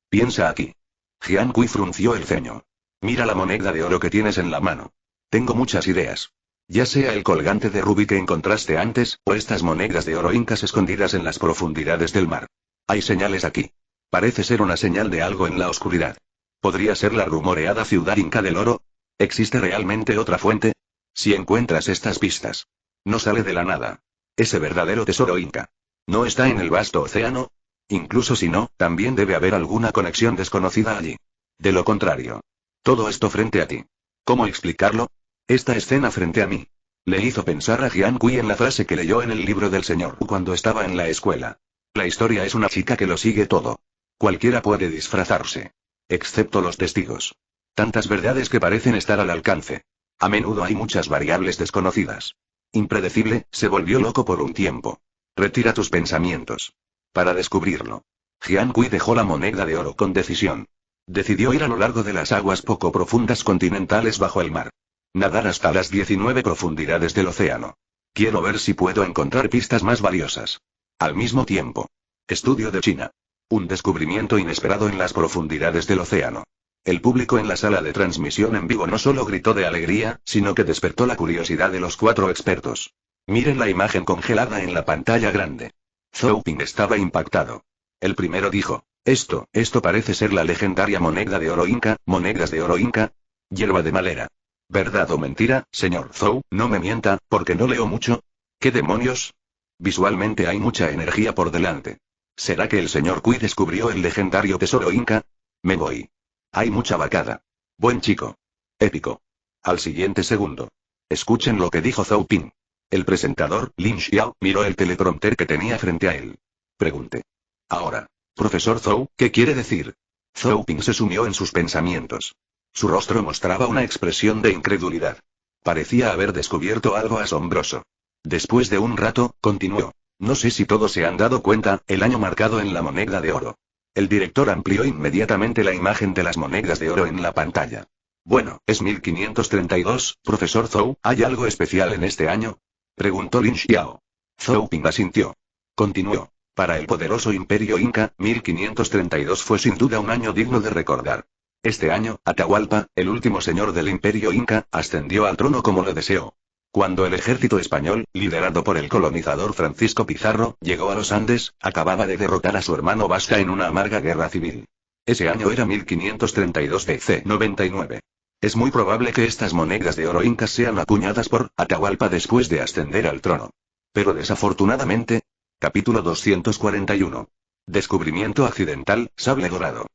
Piensa aquí. Jian Kui frunció el ceño. Mira la moneda de oro que tienes en la mano. Tengo muchas ideas. Ya sea el colgante de rubí que encontraste antes, o estas monedas de oro incas escondidas en las profundidades del mar. Hay señales aquí. Parece ser una señal de algo en la oscuridad. ¿Podría ser la rumoreada ciudad inca del oro? ¿Existe realmente otra fuente? Si encuentras estas pistas. No sale de la nada. Ese verdadero tesoro inca. ¿No está en el vasto océano? Incluso si no, también debe haber alguna conexión desconocida allí. De lo contrario. Todo esto frente a ti. ¿Cómo explicarlo? Esta escena frente a mí. Le hizo pensar a Jian Kui en la frase que leyó en el libro del señor cuando estaba en la escuela. La historia es una chica que lo sigue todo. Cualquiera puede disfrazarse. Excepto los testigos. Tantas verdades que parecen estar al alcance. A menudo hay muchas variables desconocidas. Impredecible, se volvió loco por un tiempo. Retira tus pensamientos. Para descubrirlo. Jian Kui dejó la moneda de oro con decisión. Decidió ir a lo largo de las aguas poco profundas continentales bajo el mar. Nadar hasta las 19 profundidades del océano. Quiero ver si puedo encontrar pistas más valiosas. Al mismo tiempo. Estudio de China. Un descubrimiento inesperado en las profundidades del océano. El público en la sala de transmisión en vivo no solo gritó de alegría, sino que despertó la curiosidad de los 4 expertos. Miren la imagen congelada en la pantalla grande. Zhou Ping estaba impactado. El primero dijo, esto parece ser la legendaria moneda de oro inca, monedas de oro inca. Hierba de malera. ¿Verdad o mentira, señor Zhou? No me mienta, porque no leo mucho. ¿Qué demonios? Visualmente hay mucha energía por delante. ¿Será que el señor Kui descubrió el legendario tesoro inca? Me voy. Hay mucha vacada. Buen chico. Épico. Al siguiente segundo. Escuchen lo que dijo Zhou Ping. El presentador, Lin Xiao, miró el teleprompter que tenía frente a él. Pregunté. Ahora. Profesor Zhou, ¿qué quiere decir? Zhou Ping se sumió en sus pensamientos. Su rostro mostraba una expresión de incredulidad. Parecía haber descubierto algo asombroso. Después de un rato, continuó. No sé si todos se han dado cuenta, el año marcado en la moneda de oro. El director amplió inmediatamente la imagen de las monedas de oro en la pantalla. Bueno, es 1532, profesor Zhou, ¿hay algo especial en este año? Preguntó Lin Xiao. Zhou Ping asintió. Continuó. Para el poderoso imperio inca, 1532 fue sin duda un año digno de recordar. Este año, Atahualpa, el último señor del imperio inca, ascendió al trono como lo deseó. Cuando el ejército español, liderado por el colonizador Francisco Pizarro, llegó a los Andes, acababa de derrotar a su hermano Vasca en una amarga guerra civil. Ese año era 1532 BC 99. Es muy probable que estas monedas de oro incas sean acuñadas por Atahualpa después de ascender al trono. Pero desafortunadamente... Capítulo 241. Descubrimiento accidental, sable dorado.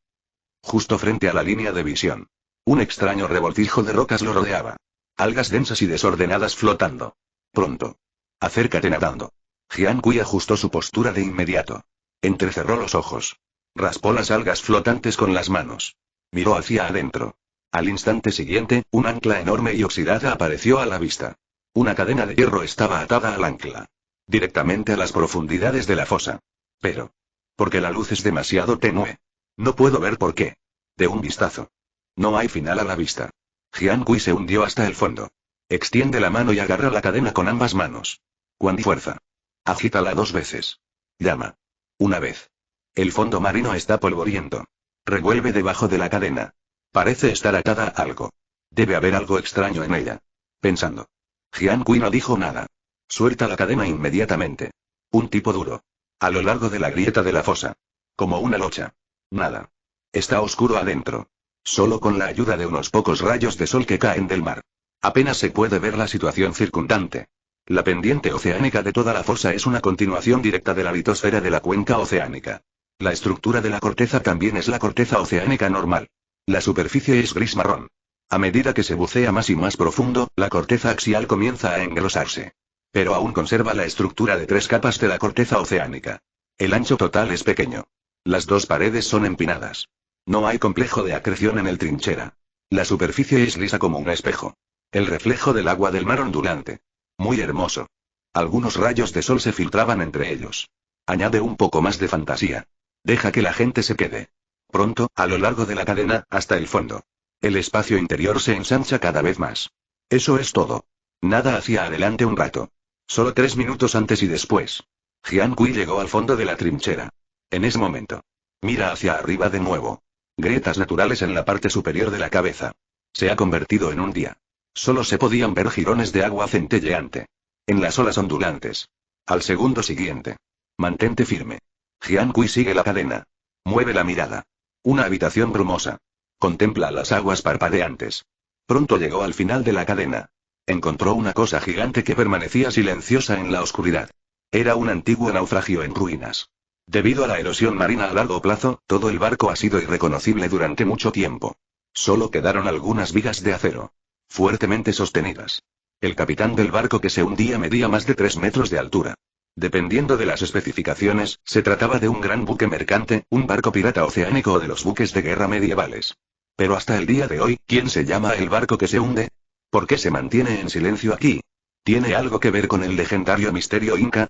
Justo frente a la línea de visión. Un extraño revoltijo de rocas lo rodeaba. Algas densas y desordenadas flotando. Pronto. Acércate nadando. Jian Kui ajustó su postura de inmediato. Entrecerró los ojos. Raspó las algas flotantes con las manos. Miró hacia adentro. Al instante siguiente, un ancla enorme y oxidada apareció a la vista. Una cadena de hierro estaba atada al ancla. Directamente a las profundidades de la fosa. Pero. Porque la luz es demasiado tenue. No puedo ver por qué. De un vistazo. No hay final a la vista. Jian Kui se hundió hasta el fondo. Extiende la mano y agarra la cadena con ambas manos. Con fuerza. Agítala 2 veces. Llama. Una vez. El fondo marino está polvoriento. Revuelve debajo de la cadena. Parece estar atada a algo. Debe haber algo extraño en ella. Pensando. Jian Kui no dijo nada. Suelta la cadena inmediatamente. Un tipo duro. A lo largo de la grieta de la fosa. Como una locha. Nada. Está oscuro adentro. Solo con la ayuda de unos pocos rayos de sol que caen del mar. Apenas se puede ver la situación circundante. La pendiente oceánica de toda la fosa es una continuación directa de la litosfera de la cuenca oceánica. La estructura de la corteza también es la corteza oceánica normal. La superficie es gris marrón. A medida que se bucea más y más profundo, la corteza axial comienza a engrosarse. Pero aún conserva la estructura de 3 capas de la corteza oceánica. El ancho total es pequeño. Las 2 paredes son empinadas. No hay complejo de acreción en el trinchera. La superficie es lisa como un espejo. El reflejo del agua del mar ondulante. Muy hermoso. Algunos rayos de sol se filtraban entre ellos. Añade un poco más de fantasía. Deja que la gente se quede. Pronto, a lo largo de la cadena, hasta el fondo. El espacio interior se ensancha cada vez más. Eso es todo. Nada hacia adelante un rato. Solo 3 minutos antes y después. Jian Kui llegó al fondo de la trinchera. En ese momento. Mira hacia arriba de nuevo. Grietas naturales en la parte superior de la cabeza. Se ha convertido en un día. Solo se podían ver jirones de agua centelleante. En las olas ondulantes. Al segundo siguiente. Mantente firme. Jian Kui sigue la cadena. Mueve la mirada. Una habitación brumosa. Contempla las aguas parpadeantes. Pronto llegó al final de la cadena. Encontró una cosa gigante que permanecía silenciosa en la oscuridad. Era un antiguo naufragio en ruinas. Debido a la erosión marina a largo plazo, todo el barco ha sido irreconocible durante mucho tiempo. Solo quedaron algunas vigas de acero. Fuertemente sostenidas. El capitán del barco que se hundía medía más de 3 metros de altura. Dependiendo de las especificaciones, se trataba de un gran buque mercante, un barco pirata oceánico o de los buques de guerra medievales. Pero hasta el día de hoy, ¿quién se llama el barco que se hunde? ¿Por qué se mantiene en silencio aquí? ¿Tiene algo que ver con el legendario misterio inca?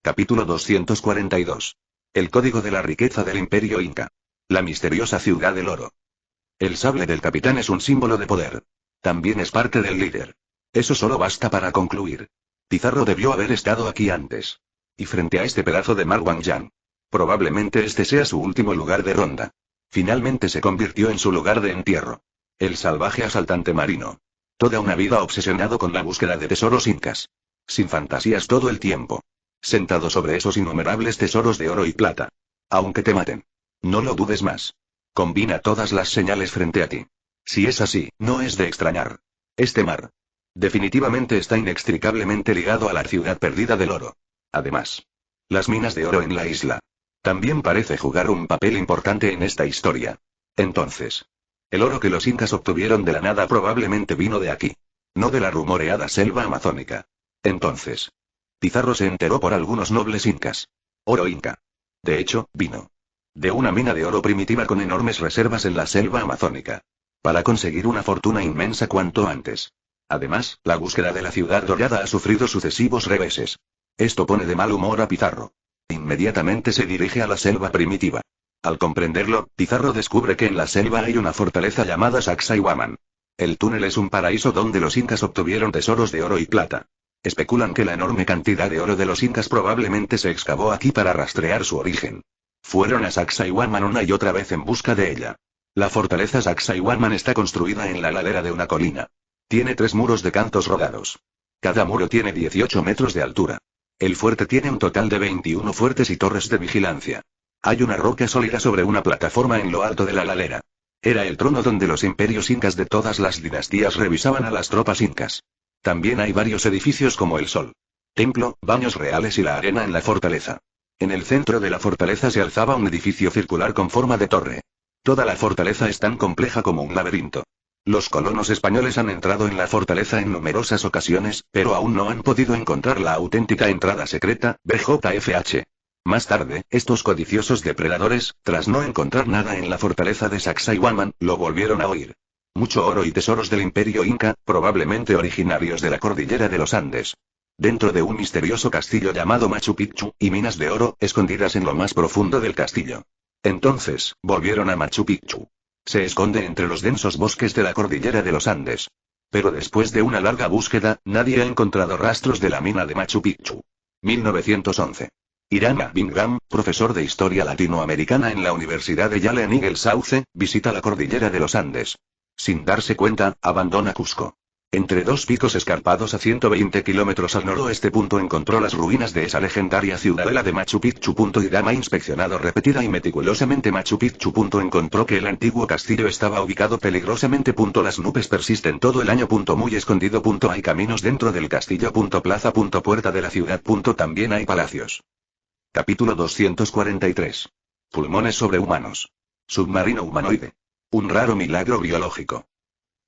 Capítulo 242. El código de la riqueza del imperio inca. La misteriosa ciudad del oro. El sable del capitán es un símbolo de poder. También es parte del líder. Eso solo basta para concluir. Pizarro debió haber estado aquí antes. Y frente a este pedazo de mar Wangyang. Probablemente este sea su último lugar de ronda. Finalmente se convirtió en su lugar de entierro. El salvaje asaltante marino. Toda una vida obsesionado con la búsqueda de tesoros incas. Sin fantasías todo el tiempo. Sentado sobre esos innumerables tesoros de oro y plata. Aunque te maten. No lo dudes más. Combina todas las señales frente a ti. Si es así, no es de extrañar. Este mar. Definitivamente está inextricablemente ligado a la ciudad perdida del oro. Además. Las minas de oro en la isla. También parece jugar un papel importante en esta historia. Entonces, el oro que los incas obtuvieron de la nada probablemente vino de aquí. No de la rumoreada selva amazónica. Entonces, Pizarro se enteró por algunos nobles incas. Oro inca. De hecho, vino de una mina de oro primitiva con enormes reservas en la selva amazónica. Para conseguir una fortuna inmensa cuanto antes. Además, la búsqueda de la ciudad dorada ha sufrido sucesivos reveses. Esto pone de mal humor a Pizarro. Inmediatamente se dirige a la selva primitiva. Al comprenderlo, Pizarro descubre que en la selva hay una fortaleza llamada Sacsayhuaman. El túnel es un paraíso donde los incas obtuvieron tesoros de oro y plata. Especulan que la enorme cantidad de oro de los incas probablemente se excavó aquí para rastrear su origen. Fueron a Sacsayhuaman una y otra vez en busca de ella. La fortaleza Sacsayhuaman está construida en la ladera de una colina. Tiene 3 muros de cantos rodados. Cada muro tiene 18 metros de altura. El fuerte tiene un total de 21 fuertes y torres de vigilancia. Hay una roca sólida sobre una plataforma en lo alto de la ladera. Era el trono donde los imperios incas de todas las dinastías revisaban a las tropas incas. También hay varios edificios como el Sol, Templo, baños reales y la arena en la fortaleza. En el centro de la fortaleza se alzaba un edificio circular con forma de torre. Toda la fortaleza es tan compleja como un laberinto. Los colonos españoles han entrado en la fortaleza en numerosas ocasiones, pero aún no han podido encontrar la auténtica entrada secreta, BJFH. Más tarde, estos codiciosos depredadores, tras no encontrar nada en la fortaleza de Sacsayhuaman, lo volvieron a oír. Mucho oro y tesoros del imperio inca, probablemente originarios de la cordillera de los Andes. Dentro de un misterioso castillo llamado Machu Picchu, y minas de oro, escondidas en lo más profundo del castillo. Entonces, volvieron a Machu Picchu. Se esconde entre los densos bosques de la cordillera de los Andes. Pero después de una larga búsqueda, nadie ha encontrado rastros de la mina de Machu Picchu. 1911. Irana Bingham, profesor de historia latinoamericana en la Universidad de Yale en Eagle Sauce, visita la cordillera de los Andes. Sin darse cuenta, abandona Cusco. Entre 2 picos escarpados a 120 kilómetros al noroeste. Encontró las ruinas de esa legendaria ciudadela de Machu Picchu. Irama ha inspeccionado repetida y meticulosamente Machu Picchu. Encontró que el antiguo castillo estaba ubicado peligrosamente. Las nubes persisten todo el año. Muy escondido. Hay caminos dentro del castillo. Plaza. Puerta de la ciudad. También hay palacios. Capítulo 243. Pulmones sobrehumanos. Submarino humanoide. Un raro milagro biológico.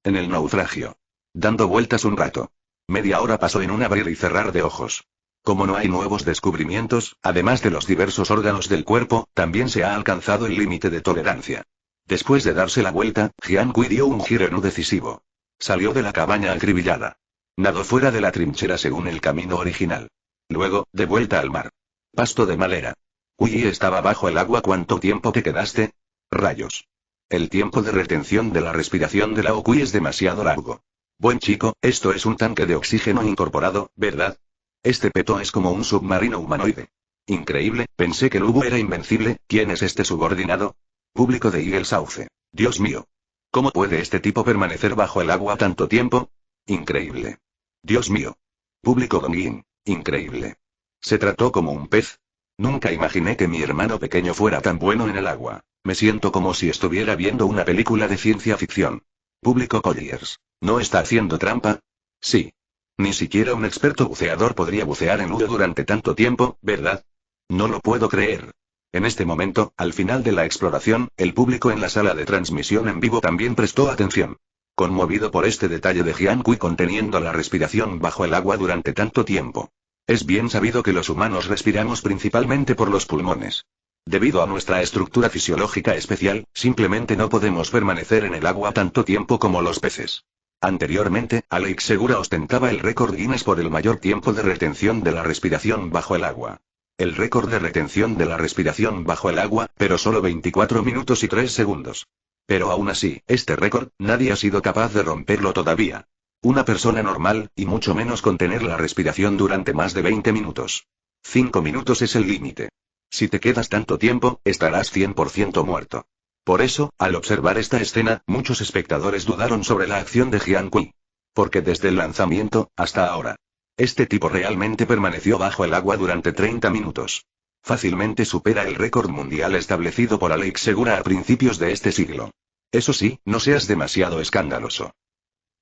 En el naufragio. Dando vueltas un rato. Media hora pasó en un abrir y cerrar de ojos. Como no hay nuevos descubrimientos, además de los diversos órganos del cuerpo, también se ha alcanzado el límite de tolerancia. Después de darse la vuelta, Jian Kui dio un giro no decisivo. Salió de la cabaña acribillada. Nadó fuera de la trinchera según el camino original. Luego, de vuelta al mar. Pasto de madera. Kui estaba bajo el agua. ¿Cuánto tiempo te quedaste? Rayos. El tiempo de retención de la respiración de Lao Kui es demasiado largo. Buen chico, esto es un tanque de oxígeno incorporado, ¿verdad? Este peto es como un submarino humanoide. Increíble, pensé que Lubu era invencible. ¿Quién es este subordinado? Público de Eagle Sauce. Dios mío. ¿Cómo puede este tipo permanecer bajo el agua tanto tiempo? Increíble. Dios mío. Público Donguin. Increíble. ¿Se trató como un pez? Nunca imaginé que mi hermano pequeño fuera tan bueno en el agua. Me siento como si estuviera viendo una película de ciencia ficción. Público Colliers. ¿No está haciendo trampa? Sí. Ni siquiera un experto buceador podría bucear en Lubu durante tanto tiempo, ¿verdad? No lo puedo creer. En este momento, al final de la exploración, el público en la sala de transmisión en vivo también prestó atención. Conmovido por este detalle de Jian Kui conteniendo la respiración bajo el agua durante tanto tiempo. Es bien sabido que los humanos respiramos principalmente por los pulmones. Debido a nuestra estructura fisiológica especial, simplemente no podemos permanecer en el agua tanto tiempo como los peces. Anteriormente, Alex Segura ostentaba el récord Guinness por el mayor tiempo de retención de la respiración bajo el agua. El récord de retención de la respiración bajo el agua, pero solo 24 minutos y 3 segundos. Pero aún así, este récord, nadie ha sido capaz de romperlo todavía. Una persona normal, y mucho menos contener la respiración durante más de 20 minutos. 5 minutos es el límite. Si te quedas tanto tiempo, estarás 100% muerto. Por eso, al observar esta escena, muchos espectadores dudaron sobre la acción de Jian Kui. Porque desde el lanzamiento, hasta ahora, este tipo realmente permaneció bajo el agua durante 30 minutos. Fácilmente supera el récord mundial establecido por Alex Segura a principios de este siglo. Eso sí, no seas demasiado escandaloso.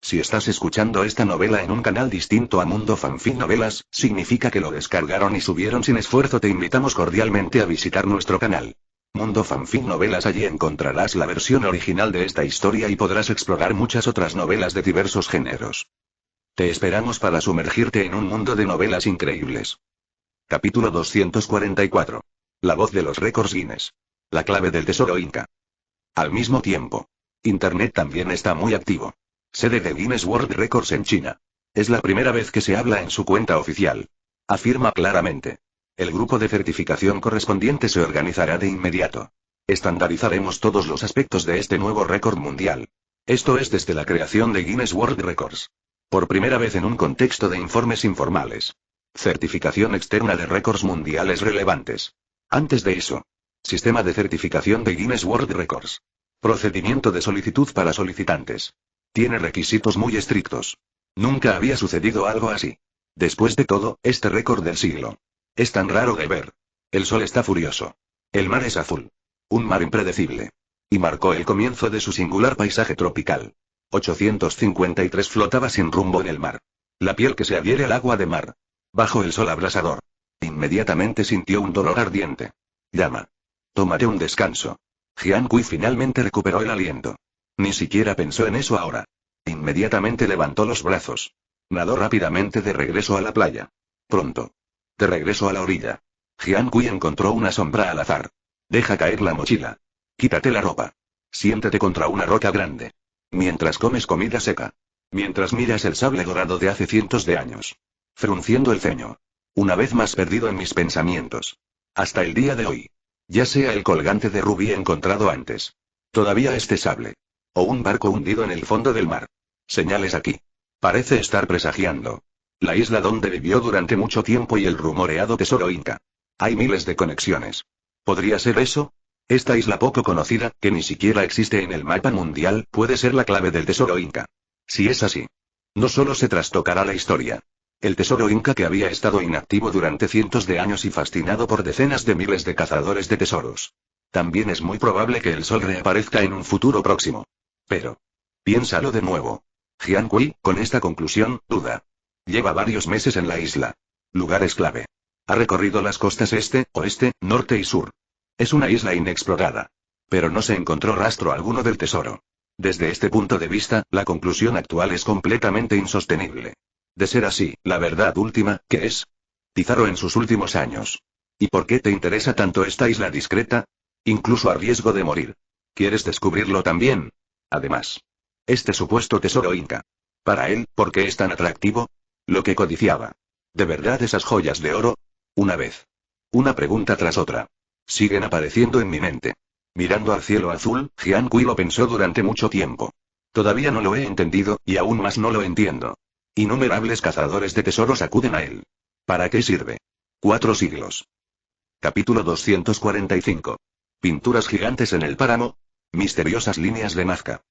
Si estás escuchando esta novela en un canal distinto a Mundo Fanfic Novelas, significa que lo descargaron y subieron sin esfuerzo. Te invitamos cordialmente a visitar nuestro canal. Mundo Fanfic Novelas. Allí encontrarás la versión original de esta historia y podrás explorar muchas otras novelas de diversos géneros. Te esperamos para sumergirte en un mundo de novelas increíbles. Capítulo 244. La voz de los récords Guinness. La clave del tesoro Inca. Al mismo tiempo, Internet también está muy activo. Sede de Guinness World Records en China. Es la primera vez que se habla en su cuenta oficial. Afirma claramente. El grupo de certificación correspondiente se organizará de inmediato. Estandarizaremos todos los aspectos de este nuevo récord mundial. Esto es desde la creación de Guinness World Records. Por primera vez en un contexto de informes informales. Certificación externa de récords mundiales relevantes. Antes de eso. Sistema de certificación de Guinness World Records. Procedimiento de solicitud para solicitantes. Tiene requisitos muy estrictos. Nunca había sucedido algo así. Después de todo, este récord del siglo. Es tan raro de ver. El sol está furioso. El mar es azul. Un mar impredecible. Y marcó el comienzo de su singular paisaje tropical. 853 flotaba sin rumbo en el mar. La piel que se adhiere al agua de mar. Bajo el sol abrasador. Inmediatamente sintió un dolor ardiente. Llama. Tómate un descanso. Jian Kui finalmente recuperó el aliento. Ni siquiera pensó en eso ahora. Inmediatamente levantó los brazos. Nadó rápidamente de regreso a la playa. Pronto. De regreso a la orilla. Jian Kui encontró una sombra al azar. Deja caer la mochila. Quítate la ropa. Siéntete contra una roca grande. Mientras comes comida seca. Mientras miras el sable dorado de hace cientos de años. Frunciendo el ceño. Una vez más perdido en mis pensamientos. Hasta el día de hoy. Ya sea el colgante de rubí encontrado antes. Todavía este sable. O un barco hundido en el fondo del mar. Señales aquí. Parece estar presagiando. La isla donde vivió durante mucho tiempo y el rumoreado tesoro inca. Hay miles de conexiones. ¿Podría ser eso? Esta isla poco conocida, que ni siquiera existe en el mapa mundial, puede ser la clave del tesoro inca. Si es así. No solo se trastocará la historia. El tesoro inca que había estado inactivo durante cientos de años y fascinado por decenas de miles de cazadores de tesoros. También es muy probable que el sol reaparezca en un futuro próximo. Pero. Piénsalo de nuevo. Jian Kui, con esta conclusión, duda. Lleva varios meses en la isla. Lugares clave. Ha recorrido las costas este, oeste, norte y sur. Es una isla inexplorada. Pero no se encontró rastro alguno del tesoro. Desde este punto de vista, la conclusión actual es completamente insostenible. De ser así, la verdad última, ¿qué es? Pizarro en sus últimos años. ¿Y por qué te interesa tanto esta isla discreta? Incluso a riesgo de morir. ¿Quieres descubrirlo también? Además. Este supuesto tesoro inca. Para él, ¿por qué es tan atractivo? Lo que codiciaba. ¿De verdad esas joyas de oro? Una vez. Una pregunta tras otra. Siguen apareciendo en mi mente. Mirando al cielo azul, Jian Kui lo pensó durante mucho tiempo. Todavía no lo he entendido, y aún más no lo entiendo. Innumerables cazadores de tesoros acuden a él. ¿Para qué sirve? 4 siglos. Capítulo 245. Pinturas gigantes en el páramo. Misteriosas líneas de Nazca.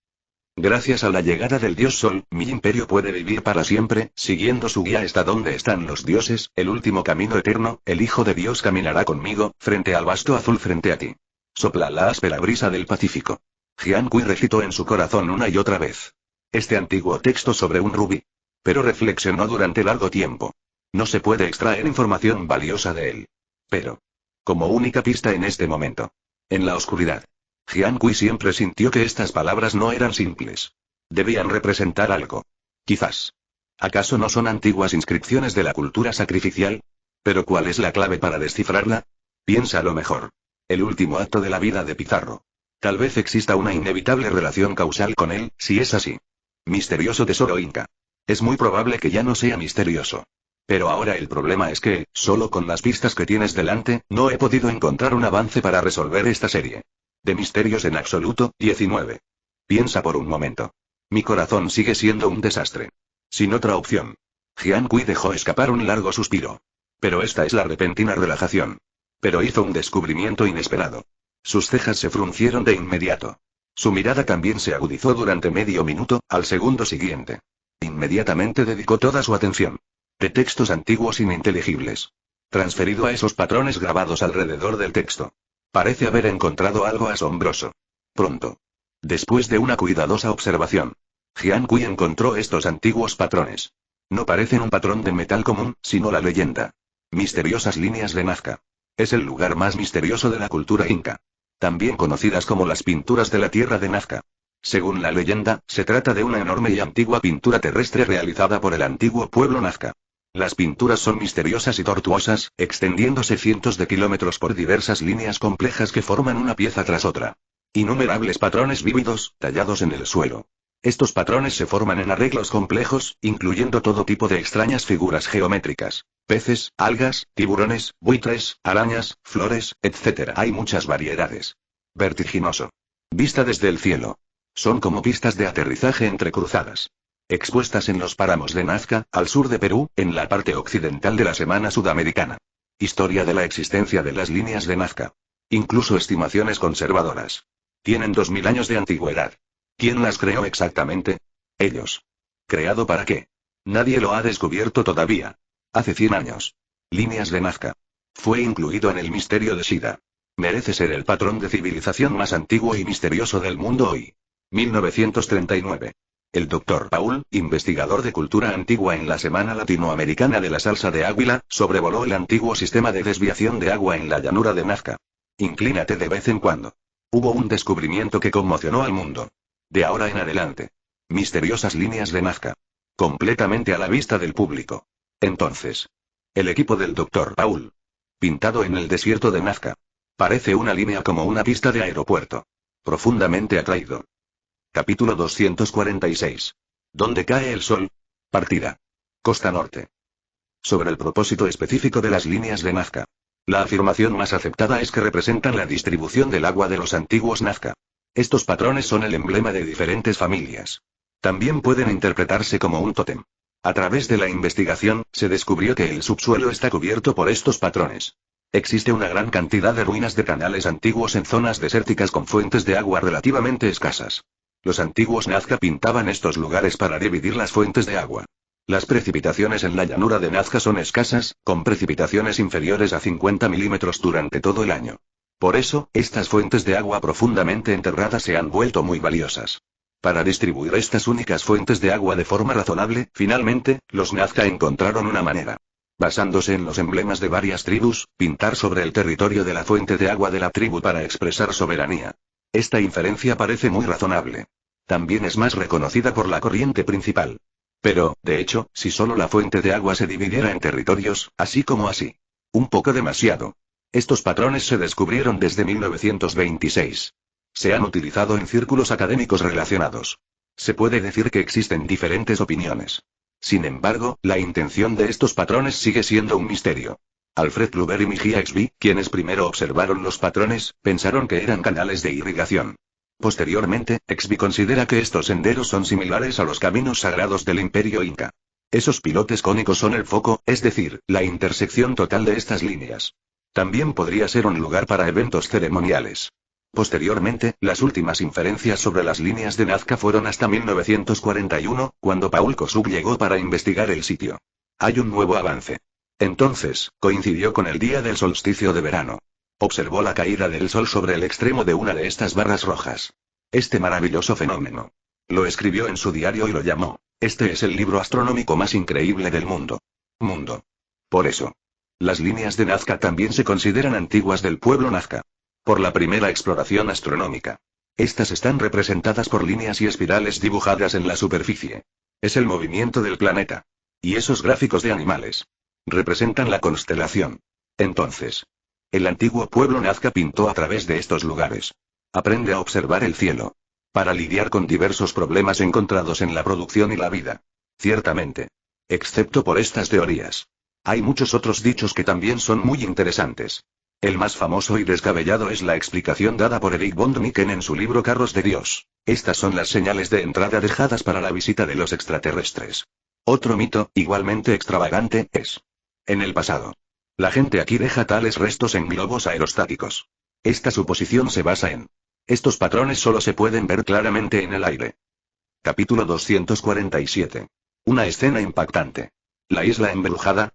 Gracias a la llegada del dios Sol, mi imperio puede vivir para siempre, siguiendo su guía hasta donde están los dioses, el último camino eterno, el Hijo de Dios caminará conmigo, frente al vasto azul frente a ti. Sopla la áspera brisa del Pacífico. Jian Kui recitó en su corazón una y otra vez. Este antiguo texto sobre un rubí. Pero reflexionó durante largo tiempo. No se puede extraer información valiosa de él. Pero. Como única pista en este momento. En la oscuridad. Jian Kui siempre sintió que estas palabras no eran simples. Debían representar algo. Quizás. ¿Acaso no son antiguas inscripciones de la cultura sacrificial? ¿Pero cuál es la clave para descifrarla? Piénsalo mejor. El último acto de la vida de Pizarro. Tal vez exista una inevitable relación causal con él, si es así. Misterioso tesoro inca. Es muy probable que ya no sea misterioso. Pero ahora el problema es que, solo con las pistas que tienes delante, no he podido encontrar un avance para resolver esta serie. De misterios en absoluto, 19. Piensa por un momento. Mi corazón sigue siendo un desastre. Sin otra opción. Jian Kui dejó escapar un largo suspiro. Pero esta es la repentina relajación. Pero hizo un descubrimiento inesperado. Sus cejas se fruncieron de inmediato. Su mirada también se agudizó durante medio minuto, al segundo siguiente. Inmediatamente dedicó toda su atención. De textos antiguos ininteligibles. Transferido a esos patrones grabados alrededor del texto. Parece haber encontrado algo asombroso. Pronto. Después de una cuidadosa observación. Jian Kui encontró estos antiguos patrones. No parecen un patrón de metal común, sino la leyenda. Misteriosas líneas de Nazca. Es el lugar más misterioso de la cultura inca. También conocidas como las pinturas de la tierra de Nazca. Según la leyenda, se trata de una enorme y antigua pintura terrestre realizada por el antiguo pueblo Nazca. Las pinturas son misteriosas y tortuosas, extendiéndose cientos de kilómetros por diversas líneas complejas que forman una pieza tras otra. Innumerables patrones vívidos, tallados en el suelo. Estos patrones se forman en arreglos complejos, incluyendo todo tipo de extrañas figuras geométricas. Peces, algas, tiburones, buitres, arañas, flores, etc. Hay muchas variedades. Vertiginoso. Vista desde el cielo. Son como pistas de aterrizaje entrecruzadas. Expuestas en los páramos de Nazca, al sur de Perú, en la parte occidental de la Semana Sudamericana. Historia de la existencia de las líneas de Nazca. Incluso estimaciones conservadoras. Tienen 2000 años de antigüedad. ¿Quién las creó exactamente? Ellos. ¿Creado para qué? Nadie lo ha descubierto todavía. Hace 100 años. Líneas de Nazca. Fue incluido en el misterio de Shida. Merece ser el patrón de civilización más antiguo y misterioso del mundo hoy. 1939. El Dr. Paul, investigador de cultura antigua en la Semana Latinoamericana de la Salsa de Águila, sobrevoló el antiguo sistema de desviación de agua en la llanura de Nazca. Inclínate de vez en cuando. Hubo un descubrimiento que conmocionó al mundo. De ahora en adelante. Misteriosas líneas de Nazca. Completamente a la vista del público. Entonces. El equipo del Dr. Paul. Pintado en el desierto de Nazca. Parece una línea como una pista de aeropuerto. Profundamente atraído. Capítulo 246. ¿Dónde cae el sol? Partida. Costa Norte. Sobre el propósito específico de las líneas de Nazca. La afirmación más aceptada es que representan la distribución del agua de los antiguos Nazca. Estos patrones son el emblema de diferentes familias. También pueden interpretarse como un tótem. A través de la investigación, se descubrió que el subsuelo está cubierto por estos patrones. Existe una gran cantidad de ruinas de canales antiguos en zonas desérticas con fuentes de agua relativamente escasas. Los antiguos Nazca pintaban estos lugares para dividir las fuentes de agua. Las precipitaciones en la llanura de Nazca son escasas, con precipitaciones inferiores a 50 milímetros durante todo el año. Por eso, estas fuentes de agua profundamente enterradas se han vuelto muy valiosas. Para distribuir estas únicas fuentes de agua de forma razonable, finalmente, los Nazca encontraron una manera. Basándose en los emblemas de varias tribus, pintar sobre el territorio de la fuente de agua de la tribu para expresar soberanía. Esta inferencia parece muy razonable. También es más reconocida por la corriente principal. Pero, de hecho, si solo la fuente de agua se dividiera en territorios, así como así. Un poco demasiado. Estos patrones se descubrieron desde 1926. Se han utilizado en círculos académicos relacionados. Se puede decir que existen diferentes opiniones. Sin embargo, la intención de estos patrones sigue siendo un misterio. Alfred Luber y Mijia Exby, quienes primero observaron los patrones, pensaron que eran canales de irrigación. Posteriormente, Exby considera que estos senderos son similares a los caminos sagrados del Imperio Inca. Esos pilotes cónicos son el foco, es decir, la intersección total de estas líneas. También podría ser un lugar para eventos ceremoniales. Posteriormente, las últimas inferencias sobre las líneas de Nazca fueron hasta 1941, cuando Paul Kosuk llegó para investigar el sitio. Hay un nuevo avance. Entonces, coincidió con el día del solsticio de verano. Observó la caída del sol sobre el extremo de una de estas barras rojas. Este maravilloso fenómeno. Lo escribió en su diario y lo llamó: "Este es el libro astronómico más increíble del mundo". Por eso. Las líneas de Nazca también se consideran antiguas del pueblo Nazca. Por la primera exploración astronómica. Estas están representadas por líneas y espirales dibujadas en la superficie. Es el movimiento del planeta. Y esos gráficos de animales. Representan la constelación. Entonces. El antiguo pueblo Nazca pintó a través de estos lugares. Aprende a observar el cielo. Para lidiar con diversos problemas encontrados en la producción y la vida. Ciertamente. Excepto por estas teorías. Hay muchos otros dichos que también son muy interesantes. El más famoso y descabellado es la explicación dada por Eric von Däniken en su libro Carros de Dios. Estas son las señales de entrada dejadas para la visita de los extraterrestres. Otro mito, igualmente extravagante, es: en el pasado. La gente aquí deja tales restos en globos aerostáticos. Esta suposición se basa en: estos patrones solo se pueden ver claramente en el aire. Capítulo 247. Una escena impactante. ¿La isla embrujada?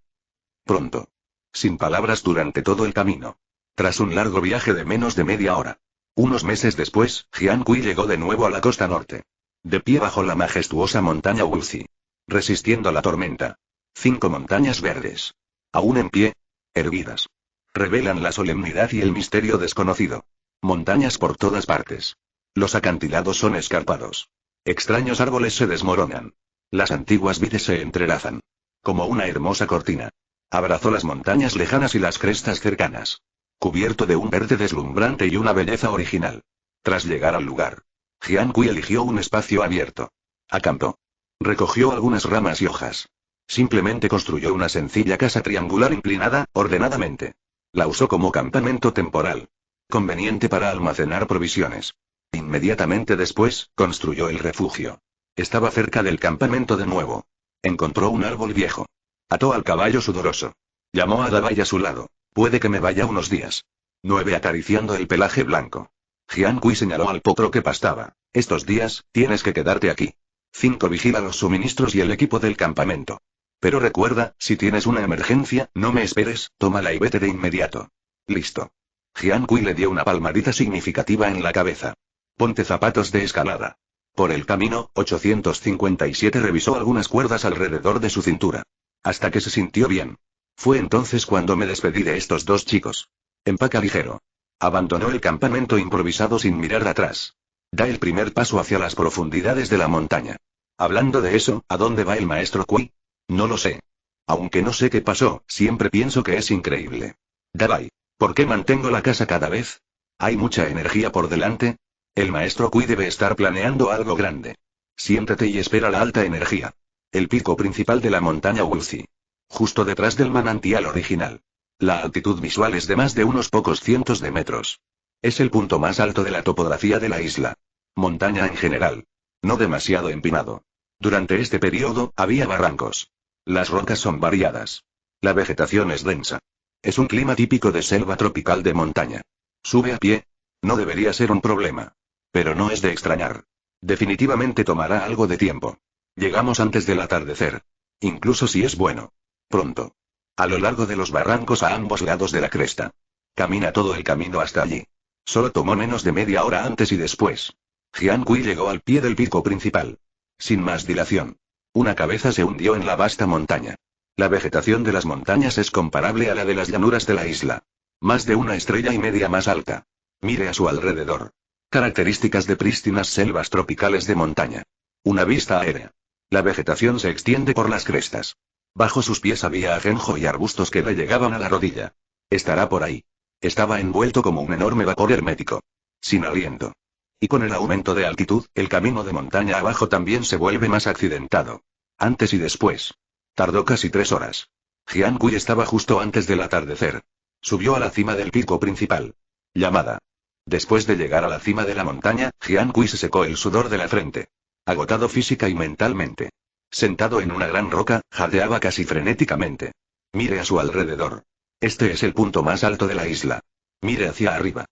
Pronto. Sin palabras durante todo el camino. Tras un largo viaje de menos de media hora. Unos meses después, Jian Kui llegó de nuevo a la costa norte. De pie bajo la majestuosa montaña Wulzi. Resistiendo la tormenta. 5 montañas verdes. Aún en pie. Erguidas. Revelan la solemnidad y el misterio desconocido. Montañas por todas partes. Los acantilados son escarpados. Extraños árboles se desmoronan. Las antiguas vides se entrelazan. Como una hermosa cortina. Abrazó las montañas lejanas y las crestas cercanas. Cubierto de un verde deslumbrante y una belleza original. Tras llegar al lugar, Jian Kui eligió un espacio abierto. Acampó. Recogió algunas ramas y hojas. Simplemente construyó una sencilla casa triangular inclinada, ordenadamente. La usó como campamento temporal. Conveniente para almacenar provisiones. Inmediatamente después, construyó el refugio. Estaba cerca del campamento de nuevo. Encontró un árbol viejo. Ató al caballo sudoroso. Llamó a Dabai a su lado. Puede que me vaya unos días. 9 acariciando el pelaje blanco. Jian Kui señaló al potro que pastaba. Estos días, tienes que quedarte aquí. 5 vigila los suministros y el equipo del campamento. Pero recuerda, si tienes una emergencia, no me esperes, tómala y vete de inmediato. Listo. Jian Kui le dio una palmadita significativa en la cabeza. Ponte zapatos de escalada. Por el camino, 857 revisó algunas cuerdas alrededor de su cintura. Hasta que se sintió bien. Fue entonces cuando me despedí de estos 2 chicos. Empaca ligero. Abandonó el campamento improvisado sin mirar atrás. Da el primer paso hacia las profundidades de la montaña. Hablando de eso, ¿a dónde va el maestro Kui? No lo sé. Aunque no sé qué pasó, siempre pienso que es increíble. Dabai, ¿por qué mantengo la casa cada vez? ¿Hay mucha energía por delante? El maestro Kui debe estar planeando algo grande. Siéntate y espera la alta energía. El pico principal de la montaña Wulzi. Justo detrás del manantial original. La altitud visual es de más de unos pocos cientos de metros. Es el punto más alto de la topografía de la isla. Montaña en general. No demasiado empinado. Durante este periodo, había barrancos. Las rocas son variadas. La vegetación es densa. Es un clima típico de selva tropical de montaña. Sube a pie. No debería ser un problema. Pero no es de extrañar. Definitivamente tomará algo de tiempo. Llegamos antes del atardecer. Incluso si es bueno. Pronto. A lo largo de los barrancos a ambos lados de la cresta. Camina todo el camino hasta allí. Solo tomó menos de media hora antes y después. Jian Kui llegó al pie del pico principal. Sin más dilación. Una cabeza se hundió en la vasta montaña. La vegetación de las montañas es comparable a la de las llanuras de la isla. Más de 1,5 estrellas más alta. Mire a su alrededor. Características de prístinas selvas tropicales de montaña. Una vista aérea. La vegetación se extiende por las crestas. Bajo sus pies había ajenjo y arbustos que le llegaban a la rodilla. Estará por ahí. Estaba envuelto como un enorme vapor hermético. Sin aliento. Y con el aumento de altitud, el camino de montaña abajo también se vuelve más accidentado. Antes y después. Tardó casi 3 horas. Jian Kui estaba justo antes del atardecer. Subió a la cima del pico principal. Llamada. Después de llegar a la cima de la montaña, Jian Kui se secó el sudor de la frente. Agotado física y mentalmente. Sentado en una gran roca, jadeaba casi frenéticamente. Mire a su alrededor. Este es el punto más alto de la isla. Mire hacia arriba.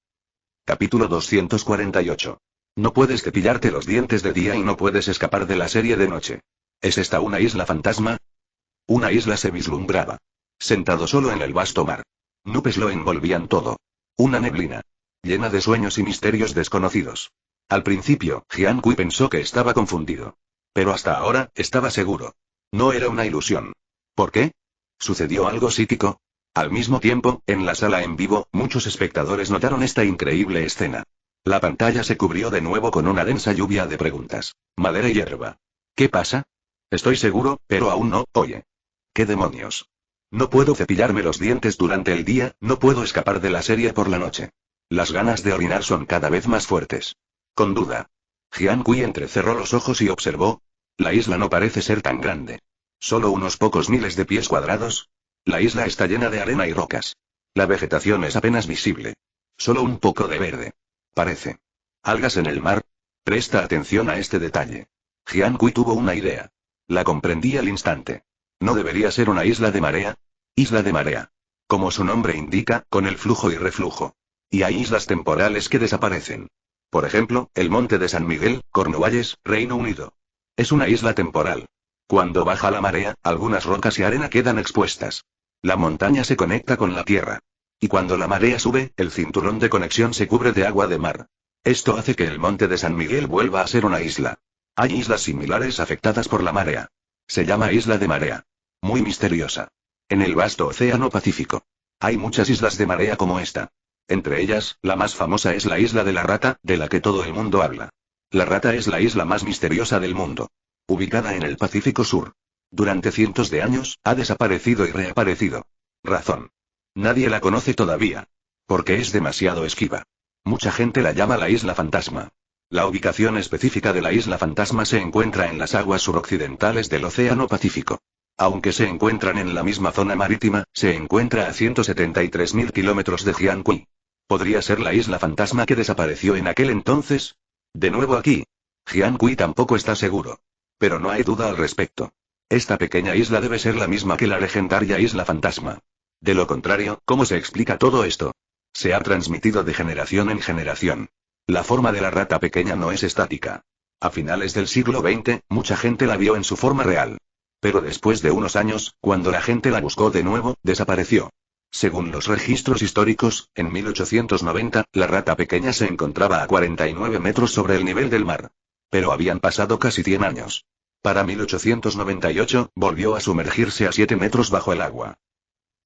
Capítulo 248. No puedes cepillarte los dientes de día y no puedes escapar de la serie de noche. ¿Es esta una isla fantasma? Una isla se vislumbraba. Sentado solo en el vasto mar. Nubes lo envolvían todo. Una neblina. Llena de sueños y misterios desconocidos. Al principio, Jian Kui pensó que estaba confundido. Pero hasta ahora, estaba seguro. No era una ilusión. ¿Por qué? ¿Sucedió algo psíquico? Al mismo tiempo, en la sala en vivo, muchos espectadores notaron esta increíble escena. La pantalla se cubrió de nuevo con una densa lluvia de preguntas. Madera y hierba. ¿Qué pasa? Estoy seguro, pero aún no, oye. ¿Qué demonios? No puedo cepillarme los dientes durante el día, no puedo escapar de la serie por la noche. Las ganas de orinar son cada vez más fuertes. Con duda. Jian Kui entrecerró los ojos y observó. La isla no parece ser tan grande. Solo unos pocos miles de pies cuadrados. La isla está llena de arena y rocas. La vegetación es apenas visible. Solo un poco de verde. Parece. ¿Algas en el mar? Presta atención a este detalle. Jian Kui tuvo una idea. La comprendí al instante. ¿No debería ser una isla de marea? Isla de marea. Como su nombre indica, con el flujo y reflujo. Y hay islas temporales que desaparecen. Por ejemplo, el monte de San Miguel, Cornualles, Reino Unido. Es una isla temporal. Cuando baja la marea, algunas rocas y arena quedan expuestas. La montaña se conecta con la tierra. Y cuando la marea sube, el cinturón de conexión se cubre de agua de mar. Esto hace que el monte de San Miguel vuelva a ser una isla. Hay islas similares afectadas por la marea. Se llama isla de marea. Muy misteriosa. En el vasto océano Pacífico. Hay muchas islas de marea como esta. Entre ellas, la más famosa es la isla de la Rata, de la que todo el mundo habla. La Rata es la isla más misteriosa del mundo. Ubicada en el Pacífico Sur. Durante cientos de años, ha desaparecido y reaparecido. Razón. Nadie la conoce todavía. Porque es demasiado esquiva. Mucha gente la llama la Isla Fantasma. La ubicación específica de la Isla Fantasma se encuentra en las aguas suroccidentales del Océano Pacífico. Aunque se encuentran en la misma zona marítima, se encuentra a 173.000 kilómetros de Jiangui. ¿Podría ser la Isla Fantasma que desapareció en aquel entonces? De nuevo aquí. Jiangui tampoco está seguro. Pero no hay duda al respecto. Esta pequeña isla debe ser la misma que la legendaria Isla Fantasma. De lo contrario, ¿cómo se explica todo esto? Se ha transmitido de generación en generación. La forma de la rata pequeña no es estática. A finales del siglo XX, mucha gente la vio en su forma real. Pero después de unos años, cuando la gente la buscó de nuevo, desapareció. Según los registros históricos, en 1890, la rata pequeña se encontraba a 49 metros sobre el nivel del mar. Pero habían pasado casi 100 años. Para 1898, volvió a sumergirse a 7 metros bajo el agua.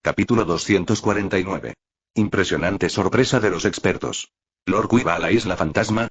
Capítulo 249. Impresionante sorpresa de los expertos. ¿Lord Kui va a la Isla Fantasma?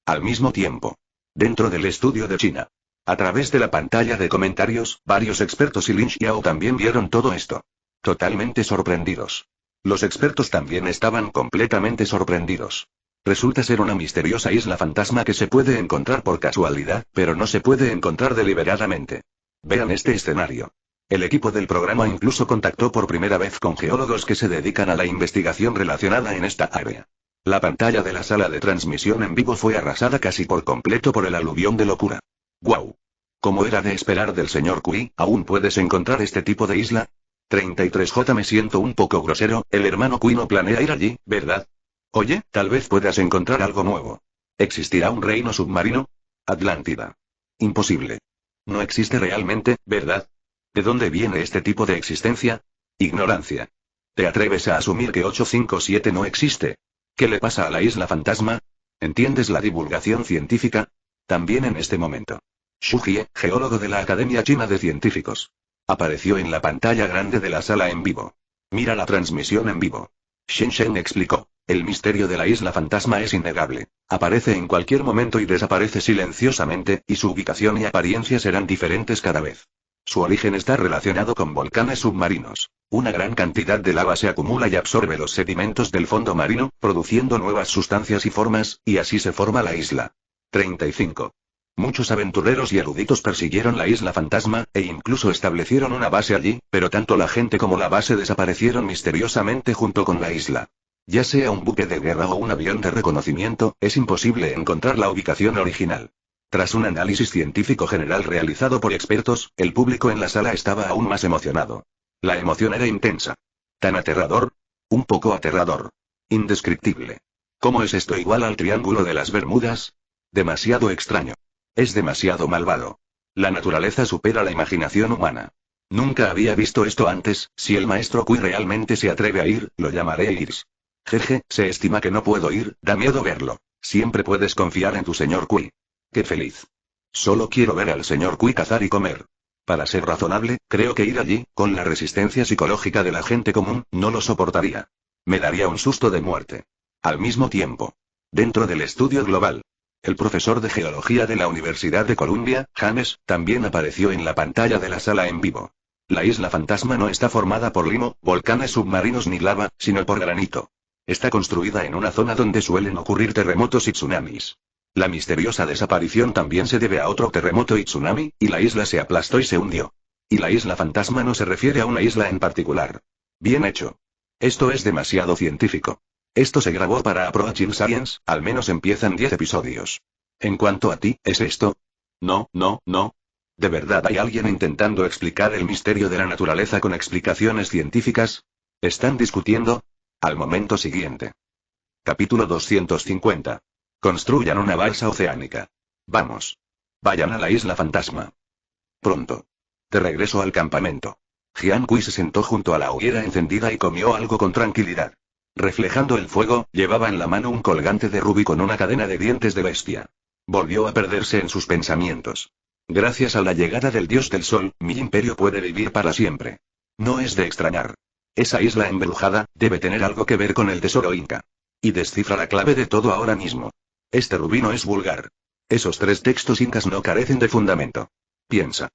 Al mismo tiempo. Dentro del estudio de China. A través de la pantalla de comentarios, varios expertos y Lin Xiao también vieron todo esto. Totalmente sorprendidos. Los expertos también estaban completamente sorprendidos. Resulta ser una misteriosa isla fantasma que se puede encontrar por casualidad, pero no se puede encontrar deliberadamente. Vean este escenario. El equipo del programa incluso contactó por primera vez con geólogos que se dedican a la investigación relacionada en esta área. La pantalla de la sala de transmisión en vivo fue arrasada casi por completo por el aluvión de locura. ¡Guau! Como era de esperar del señor Kui, ¿aún puedes encontrar este tipo de isla? 33J. Me siento un poco grosero, el hermano Kui no planea ir allí, ¿verdad? Oye, tal vez puedas encontrar algo nuevo. ¿Existirá un reino submarino? Atlántida. Imposible. No existe realmente, ¿verdad? ¿De dónde viene este tipo de existencia? Ignorancia. ¿Te atreves a asumir que 857 no existe? ¿Qué le pasa a la isla fantasma? ¿Entiendes la divulgación científica? También en este momento. Xu Jie, geólogo de la Academia China de Científicos. Apareció en la pantalla grande de la sala en vivo. Mira la transmisión en vivo. Shen Shen explicó. El misterio de la isla fantasma es innegable. Aparece en cualquier momento y desaparece silenciosamente, y su ubicación y apariencia serán diferentes cada vez. Su origen está relacionado con volcanes submarinos. Una gran cantidad de lava se acumula y absorbe los sedimentos del fondo marino, produciendo nuevas sustancias y formas, y así se forma la isla. 35. Muchos aventureros y eruditos persiguieron la isla fantasma, e incluso establecieron una base allí, pero tanto la gente como la base desaparecieron misteriosamente junto con la isla. Ya sea un buque de guerra o un avión de reconocimiento, es imposible encontrar la ubicación original. Tras un análisis científico general realizado por expertos, el público en la sala estaba aún más emocionado. La emoción era intensa. ¿Tan aterrador? Un poco aterrador. Indescriptible. ¿Cómo es esto igual al Triángulo de las Bermudas? Demasiado extraño. Es demasiado malvado. La naturaleza supera la imaginación humana. Nunca había visto esto antes. Si el maestro Kui realmente se atreve a ir, lo llamaré Iris. Jeje, se estima que no puedo ir, da miedo verlo. Siempre puedes confiar en tu señor Kui. ¡Qué feliz! Solo quiero ver al señor Kui cazar y comer. Para ser razonable, creo que ir allí, con la resistencia psicológica de la gente común, no lo soportaría. Me daría un susto de muerte. Al mismo tiempo. Dentro del estudio global. El profesor de geología de la Universidad de Columbia, James, también apareció en la pantalla de la sala en vivo. La isla fantasma no está formada por limo, volcanes submarinos ni lava, sino por granito. Está construida en una zona donde suelen ocurrir terremotos y tsunamis. La misteriosa desaparición también se debe a otro terremoto y tsunami, y la isla se aplastó y se hundió. Y la isla fantasma no se refiere a una isla en particular. Bien hecho. Esto es demasiado científico. Esto se grabó para Approaching Science, al menos empiezan 10 episodios. En cuanto a ti, ¿es esto? No, no, no. ¿De verdad hay alguien intentando explicar el misterio de la naturaleza con explicaciones científicas? ¿Están discutiendo? Al momento siguiente. Capítulo 250. Construyan una balsa oceánica. Vamos. Vayan a la isla fantasma. Pronto. De regreso al campamento. Jian Kui se sentó junto a la hoguera encendida y comió algo con tranquilidad. Reflejando el fuego, llevaba en la mano un colgante de rubí con una cadena de dientes de bestia. Volvió a perderse en sus pensamientos. Gracias a la llegada del dios del sol, mi imperio puede vivir para siempre. No es de extrañar. Esa isla embrujada debe tener algo que ver con el tesoro inca. Y descifra la clave de todo ahora mismo. Este rubí no es vulgar. Esos 3 textos incas no carecen de fundamento. Piensa.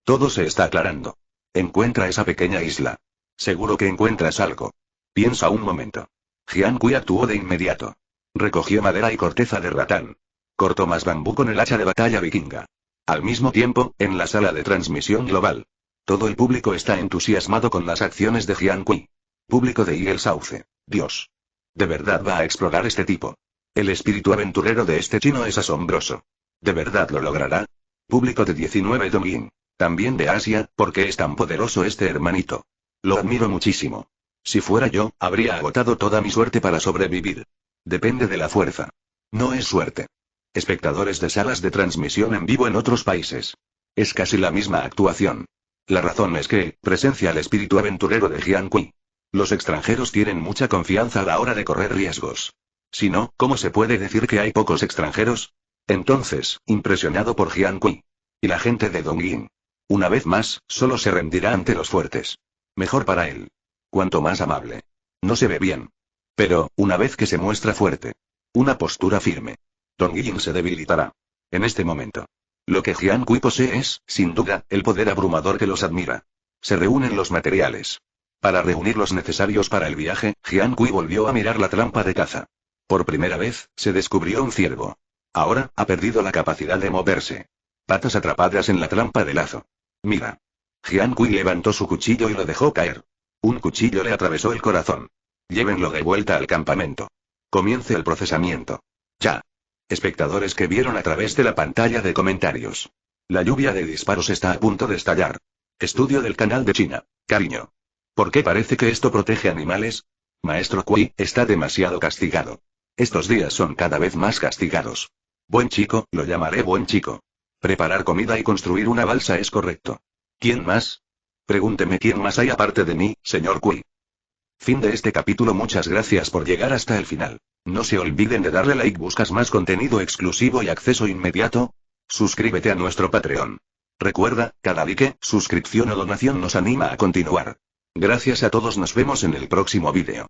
Todo se está aclarando. Encuentra esa pequeña isla. Seguro que encuentras algo. Piensa un momento. Jian Kui actuó de inmediato. Recogió madera y corteza de ratán. Cortó más bambú con el hacha de batalla vikinga. Al mismo tiempo, en la sala de transmisión global. Todo el público está entusiasmado con las acciones de Jian Kui. Público de Eagle Sauce. Dios. De verdad va a explorar este tipo. El espíritu aventurero de este chino es asombroso. ¿De verdad lo logrará? Público de 19 Dongjin. También de Asia, ¿por qué es tan poderoso este hermanito? Lo admiro muchísimo. Si fuera yo, habría agotado toda mi suerte para sobrevivir. Depende de la fuerza. No es suerte. Espectadores de salas de transmisión en vivo en otros países. Es casi la misma actuación. La razón es que, presencia el espíritu aventurero de Jian Kui. Los extranjeros tienen mucha confianza a la hora de correr riesgos. Si no, ¿cómo se puede decir que hay pocos extranjeros? Entonces, impresionado por Jian Kui. Y la gente de Dongjin. Una vez más, solo se rendirá ante los fuertes. Mejor para él. Cuanto más amable. No se ve bien. Pero, una vez que se muestra fuerte. Una postura firme. Dongjin se debilitará. En este momento. Lo que Jian Kui posee es, sin duda, el poder abrumador que los admira. Se reúnen los materiales. Para reunir los necesarios para el viaje, Jian Kui volvió a mirar la trampa de caza. Por primera vez, se descubrió un ciervo. Ahora, ha perdido la capacidad de moverse. Patas atrapadas en la trampa de lazo. Mira. Jian Kui levantó su cuchillo y lo dejó caer. Un cuchillo le atravesó el corazón. Llévenlo de vuelta al campamento. Comience el procesamiento. Ya. Espectadores que vieron a través de la pantalla de comentarios. La lluvia de disparos está a punto de estallar. Estudio del canal de China. Cariño. ¿Por qué parece que esto protege animales? Maestro Kui está demasiado castigado. Estos días son cada vez más castigados. Buen chico, lo llamaré buen chico. Preparar comida y construir una balsa es correcto. ¿Quién más? Pregúnteme quién más hay aparte de mí, señor Kui. Fin de este capítulo. Muchas gracias por llegar hasta el final. No se olviden de darle like. ¿Buscas más contenido exclusivo y acceso inmediato? Suscríbete a nuestro Patreon. Recuerda, cada like, suscripción o donación nos anima a continuar. Gracias a todos, nos vemos en el próximo vídeo.